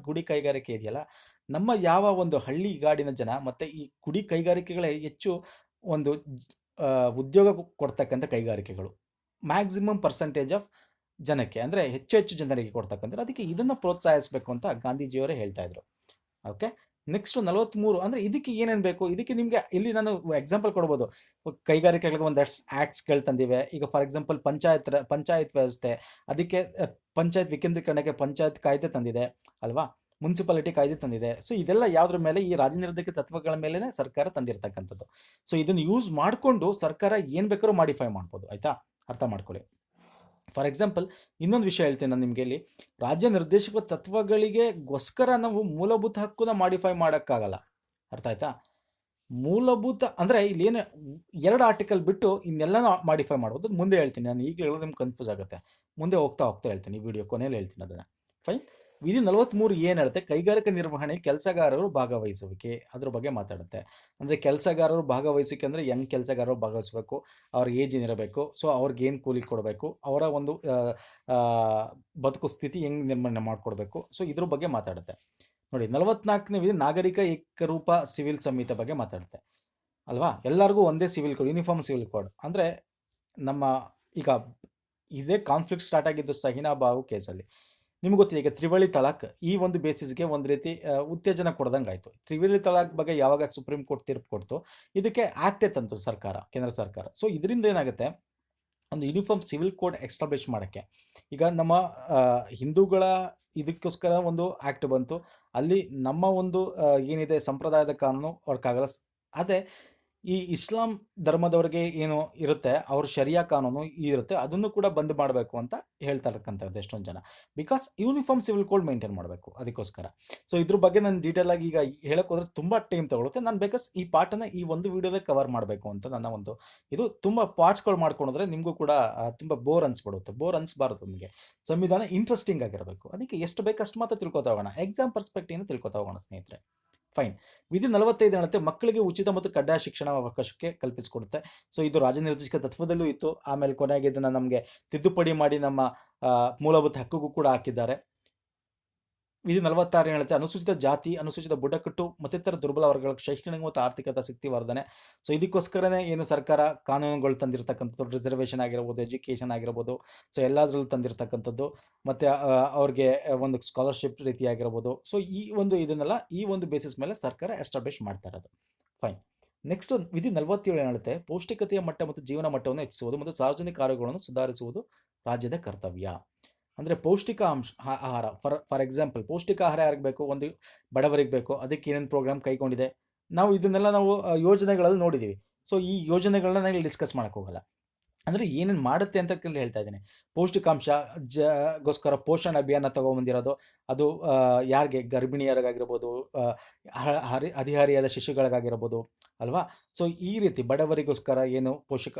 ಗುಡಿ ಕೈಗಾರಿಕೆ ಇದೆಯಲ್ಲ, ನಮ್ಮ ಯಾವ ಒಂದು ಹಳ್ಳಿಗಾಡಿನ ಜನ ಮತ್ತು ಈ ಗುಡಿ ಕೈಗಾರಿಕೆಗಳೇ ಹೆಚ್ಚು ಒಂದು ಉದ್ಯೋಗ ಕೊಡ್ತಕ್ಕಂಥ ಕೈಗಾರಿಕೆಗಳು. ಮ್ಯಾಕ್ಸಿಮಮ್ ಪರ್ಸೆಂಟೇಜ್ ಆಫ್ ಜನಕ್ಕೆ, ಅಂದರೆ ಹೆಚ್ಚು ಜನರಿಗೆ ಕೊಡ್ತಕ್ಕಂಥದ್ದು. ಅದಕ್ಕೆ ಇದನ್ನು ಪ್ರೋತ್ಸಾಹಿಸಬೇಕು ಅಂತ ಗಾಂಧೀಜಿಯವರೇ ಹೇಳ್ತಾ ಇದ್ರು. ಓಕೆ, ನೆಕ್ಸ್ಟ್ 43 ಅಂದರೆ ಇದಕ್ಕೆ ಏನೇನು ಬೇಕು, ಇದಕ್ಕೆ ನಿಮಗೆ ಇಲ್ಲಿ ನಾನು ಎಕ್ಸಾಂಪಲ್ ಕೊಡ್ಬೋದು. ಕೈಗಾರಿಕೆಗಳಿಗೆ ಒಂದಷ್ಟು ಆ್ಯಕ್ಟ್ಸ್ಗಳು ತಂದಿವೆ. ಈಗ ಫಾರ್ ಎಕ್ಸಾಂಪಲ್ ಪಂಚಾಯತ್ ವ್ಯವಸ್ಥೆ, ಅದಕ್ಕೆ ಪಂಚಾಯತ್ ವಿಕೇಂದ್ರೀಕರಣಕ್ಕೆ ಪಂಚಾಯತ್ ಕಾಯ್ದೆ ತಂದಿದೆ ಅಲ್ವಾ, ಮುನ್ಸಿಪಾಲಿಟಿ ಕಾಯ್ದೆ ತಂದಿದೆ. ಸೊ ಇದೆಲ್ಲ ಯಾವುದ್ರ ಮೇಲೆ, ಈ ರಾಜನಿರ್ಧಕ ತತ್ವಗಳ ಮೇಲೆ ಸರ್ಕಾರ ತಂದಿರತಕ್ಕಂಥದ್ದು. ಸೊ ಇದನ್ನು ಯೂಸ್ ಮಾಡಿಕೊಂಡು ಸರ್ಕಾರ ಏನು ಬೇಕಾದ್ರೂ ಮಾಡಿಫೈ ಮಾಡ್ಬೋದು, ಆಯಿತಾ, ಅರ್ಥ ಮಾಡ್ಕೊಳ್ಳಿ. ಫಾರ್ ಎಕ್ಸಾಂಪಲ್ ಇನ್ನೊಂದು ವಿಷಯ ಹೇಳ್ತೀನಿ ನಾನು ನಿಮಗೆ, ಇಲ್ಲಿ ರಾಜ್ಯ ನಿರ್ದೇಶಕ ತತ್ವಗಳಿಗೆಗೋಸ್ಕರ ನಾವು ಮೂಲಭೂತ ಹಕ್ಕನ್ನ ಮಾಡಿಫೈ ಮಾಡೋಕ್ಕಾಗಲ್ಲ, ಅರ್ಥ ಆಯ್ತಾ. ಮೂಲಭೂತ ಅಂದರೆ ಇಲ್ಲಿ ಏನು 2 ಆರ್ಟಿಕಲ್ ಬಿಟ್ಟು ಇನ್ನೆಲ್ಲ ಮಾಡಿಫೈ ಮಾಡ್ಬೋದು. ಮುಂದೆ ಹೇಳ್ತೀನಿ, ನಾನು ಈಗಲೇ ಹೇಳೋದು ನಿಮ್ಗೆ ಕನ್ಫ್ಯೂಸ್ ಆಗುತ್ತೆ. ಮುಂದೆ ಹೋಗ್ತಾ ಹೇಳ್ತೀನಿ, ಈ ವಿಡಿಯೋ ಕೊನೆಯಲ್ಲಿ ಹೇಳ್ತೀನಿ ಅದನ್ನು. ಫೈನ್. ವಿಧಿ 43 ಏನು ಹೇಳುತ್ತೆ, ಕೈಗಾರಿಕಾ ನಿರ್ವಹಣೆಯಲ್ಲಿ ಕೆಲಸಗಾರರು ಭಾಗವಹಿಸುವಿಕೆ ಅದ್ರ ಬಗ್ಗೆ ಮಾತಾಡುತ್ತೆ. ಅಂದರೆ ಕೆಲಸಗಾರರು ಭಾಗವಹಿಸಿಕೆ ಅಂದರೆ ಹೆಂಗೆ ಕೆಲಸಗಾರರು ಭಾಗವಹಿಸಬೇಕು, ಅವ್ರ ಏಜ್ ಏನಿರಬೇಕು, ಸೊ ಅವ್ರಿಗೆ ಏನು ಕೂಲಿ ಕೊಡಬೇಕು, ಅವರ ಒಂದು ಬದುಕು ಸ್ಥಿತಿ ಹೆಂಗೆ ನಿರ್ಮಾಣ ಮಾಡಿಕೊಡ್ಬೇಕು, ಸೊ ಇದ್ರ ಬಗ್ಗೆ ಮಾತಾಡುತ್ತೆ. ನೋಡಿ 44ನೇ ವಿಧಿ ನಾಗರಿಕ ಏಕರೂಪ ಸಿವಿಲ್ ಸಂಹಿತೆ ಬಗ್ಗೆ ಮಾತಾಡುತ್ತೆ ಅಲ್ವಾ. ಎಲ್ಲರಿಗೂ ಒಂದೇ civil code, uniform civil code. ಅಂದರೆ ನಮ್ಮ ಈಗ ಇದೇ ಕಾನ್ಫ್ಲಿಕ್ಟ್ ಸ್ಟಾರ್ಟ್ ಆಗಿದ್ದು ಸಹಿನಾ ಬಾವು ಕೇಸಲ್ಲಿ. ನಿಮ್ಗೆ ಗೊತ್ತಿದೆ, ಈಗ ತ್ರಿವಳಿ ತಲಾಕ್ ಈ ಒಂದು ಬೇಸಿಸ್ಗೆ ಒಂದು ರೀತಿ ಉತ್ತೇಜನ ಕೊಡ್ದಂಗೆ ಆಯಿತು. ತ್ರಿವಳಿ ತಲಾಕ್ ಬಗ್ಗೆ ಯಾವಾಗ ಸುಪ್ರೀಂ ಕೋರ್ಟ್ ತೀರ್ಪು ಕೊಡ್ತು, ಇದಕ್ಕೆ ಆ್ಯಕ್ಟೇ ತಂತು ಸರ್ಕಾರ, ಕೇಂದ್ರ ಸರ್ಕಾರ. ಸೊ ಇದರಿಂದ ಏನಾಗುತ್ತೆ, ಒಂದು ಯೂನಿಫಾರ್ಮ್ ಸಿವಿಲ್ ಕೋಡ್ ಎಸ್ಟಾಬ್ಲಿಷ್ ಮಾಡೋಕ್ಕೆ ಈಗ ನಮ್ಮ ಹಿಂದೂಗಳ ಇದಕ್ಕೋಸ್ಕರ ಒಂದು ಆ್ಯಕ್ಟ್ ಬಂತು. ಅಲ್ಲಿ ನಮ್ಮ ಒಂದು ಏನಿದೆ ಸಂಪ್ರದಾಯದ ಕಾನೂನು ವರ್ಕ್ ಆಗಲ್ಲ. ಅದೇ ಈ ಇಸ್ಲಾಂ ಧರ್ಮದವ್ರಿಗೆ ಏನು ಇರುತ್ತೆ, ಅವ್ರ ಶರಿಯಾ ಕಾನೂನು ಇರುತ್ತೆ, ಅದನ್ನು ಕೂಡ ಬಂದ್ ಮಾಡಬೇಕು ಅಂತ ಹೇಳ್ತಾ ಇರ್ತಕ್ಕಂಥದ್ದು ಎಷ್ಟೊಂದು ಜನ. Because uniform civil code maintain ಮಾಡಬೇಕು ಅದಕ್ಕೋಸ್ಕರ. ಸೊ ಇದ್ರ ಬಗ್ಗೆ ನಾನು ಡೀಟೇಲ್ ಆಗಿ ಈಗ ಹೇಳಕ್ ಹೋದ್ರೆ ತುಂಬ ಟೈಮ್ ತಗೊಳುತ್ತೆ. ನಾನು ಬೇಕಸ್ ಈ ಪಾರ್ಟನ್ನು ಈ ಒಂದು ವಿಡಿಯೋದಾಗ ಕವರ್ ಮಾಡಬೇಕು ಅಂತ ನನ್ನ ಒಂದು ಇದು. ತುಂಬ ಪಾರ್ಟ್ಸ್ಗಳು ಮಾಡ್ಕೊಂಡ್ರೆ ನಿಮಗೂ ಕೂಡ ತುಂಬ ಬೋರ್ ಅನ್ಸ್ಬಿಡುತ್ತೆ. ಬೋರ್ ಅನ್ಸ್ಬಾರ್ದು ನಿಮಗೆ. ಸಂವಿಧಾನ ಇಂಟ್ರೆಸ್ಟಿಂಗ್ ಆಗಿರಬೇಕು. ಅದಕ್ಕೆ ಎಷ್ಟು ಬೇಕು ಅಷ್ಟು ಮಾತ್ರ ತಿಳ್ಕೊತಾ ಹೋಗೋಣ, ಎಕ್ಸಾಮ್ ಪರ್ಸ್ಪೆಕ್ಟಿವ್ ತಿಳ್ಕೊತಾ ಹೋಗೋಣ ಸ್ನೇಹಿತರೆ. ಫೈನ್. ವಿಧಿ 45 ಹೇಳುತ್ತೆ ಮಕ್ಕಳಿಗೆ ಉಚಿತ ಮತ್ತು ಕಡ್ಡಾಯ ಶಿಕ್ಷಣ ಅವಕಾಶಕ್ಕೆ ಕಲ್ಪಿಸಿಕೊಡುತ್ತೆ. ಸೊ ಇದು ರಾಜನಿರ್ದೇಶಕ ತತ್ವದಲ್ಲೂ ಇತ್ತು. ಆಮೇಲೆ ಕೊನೆಗೆ ಇದನ್ನು ನಮಗೆ ತಿದ್ದುಪಡಿ ಮಾಡಿ ನಮ್ಮ ಮೂಲಭೂತ ಹಕ್ಕಿಗೂ ಕೂಡ ಹಾಕಿದ್ದಾರೆ. ವಿಧಿ 46 ಹೇಳುತ್ತೆ ಅನುಸೂಚಿತ ಜಾತಿ, ಅನುಸೂಚಿತ ಬುಡಕಟ್ಟು ಮತ್ತಿತರ ದುರ್ಬಲ ವರ್ಗಗಳ ಶೈಕ್ಷಣಿಕ ಮತ್ತು ಆರ್ಥಿಕ ಶಕ್ತಿ ವರ್ಧನೆ. ಸೊ ಇದಕ್ಕೋಸ್ಕರನೇ ಏನು ಸರ್ಕಾರ ಕಾನೂನುಗಳು ತಂದಿರತಕ್ಕಂಥದ್ದು, ರಿಸರ್ವೇಷನ್ ಆಗಿರ್ಬೋದು, ಎಜುಕೇಷನ್ ಆಗಿರ್ಬೋದು, ಸೊ ಎಲ್ಲದರಲ್ಲೂ ತಂದಿರತಕ್ಕಂಥದ್ದು. ಮತ್ತು ಅವ್ರಿಗೆ ಒಂದು ಸ್ಕಾಲರ್ಶಿಪ್ ರೀತಿ ಆಗಿರ್ಬೋದು. ಸೊ ಈ ಒಂದು ಇದನ್ನೆಲ್ಲ ಈ ಒಂದು ಬೇಸಿಸ್ ಮೇಲೆ ಸರ್ಕಾರ ಎಸ್ಟಾಬ್ಲಿಷ್ ಮಾಡ್ತಾ ಇರೋದು. ಫೈನ್. ನೆಕ್ಸ್ಟ್ ವಿಧಿ 47 ಹೇಳುತ್ತೆ ಪೌಷ್ಟಿಕತೆಯ ಮಟ್ಟ ಮತ್ತು ಜೀವನ ಮಟ್ಟವನ್ನು ಹೆಚ್ಚಿಸುವುದು ಮತ್ತು ಸಾರ್ವಜನಿಕ ಆರೋಗ್ಯಗಳನ್ನು ಸುಧಾರಿಸುವುದು ರಾಜ್ಯದ ಕರ್ತವ್ಯ. ಅಂದರೆ ಪೌಷ್ಟಿಕ ಆಹಾರ, ಫಾರ್ ಎಕ್ಸಾಂಪಲ್ ಪೌಷ್ಟಿಕ ಆಹಾರ ಯಾರಿಗೆ ಬೇಕು, ಒಂದು ಬಡವರಿಗೆ ಬೇಕು, ಅದಕ್ಕೆ ಏನೇನು ಪ್ರೋಗ್ರಾಮ್ ಕೈಗೊಂಡಿದೆ, ನಾವು ಇದನ್ನೆಲ್ಲ ನಾವು ಯೋಜನೆಗಳಲ್ಲಿ ನೋಡಿದ್ದೀವಿ. ಸೊ ಈ ಯೋಜನೆಗಳನ್ನ ನಾನು ಡಿಸ್ಕಸ್ ಮಾಡೋಕ್ಕೆ ಹೋಗಲ್ಲ. ಅಂದರೆ ಏನೇನು ಮಾಡುತ್ತೆ ಅಂತ ಹೇಳ್ತಾ ಇದ್ದೀನಿ. ಪೌಷ್ಟಿಕಾಂಶ ಗೋಸ್ಕರ ಪೋಷಣ ಅಭಿಯಾನ ತೊಗೊಂಬಂದಿರೋದು, ಅದು ಯಾರಿಗೆ, ಗರ್ಭಿಣಿಯರಿಗಾಗಿರ್ಬೋದು, ಹದಿಹರಿಯಾದ ಶಿಶುಗಳಿಗಾಗಿರ್ಬೋದು ಅಲ್ವಾ. ಸೊ ಈ ರೀತಿ ಬಡವರಿಗೋಸ್ಕರ ಏನು ಪೋಷಕ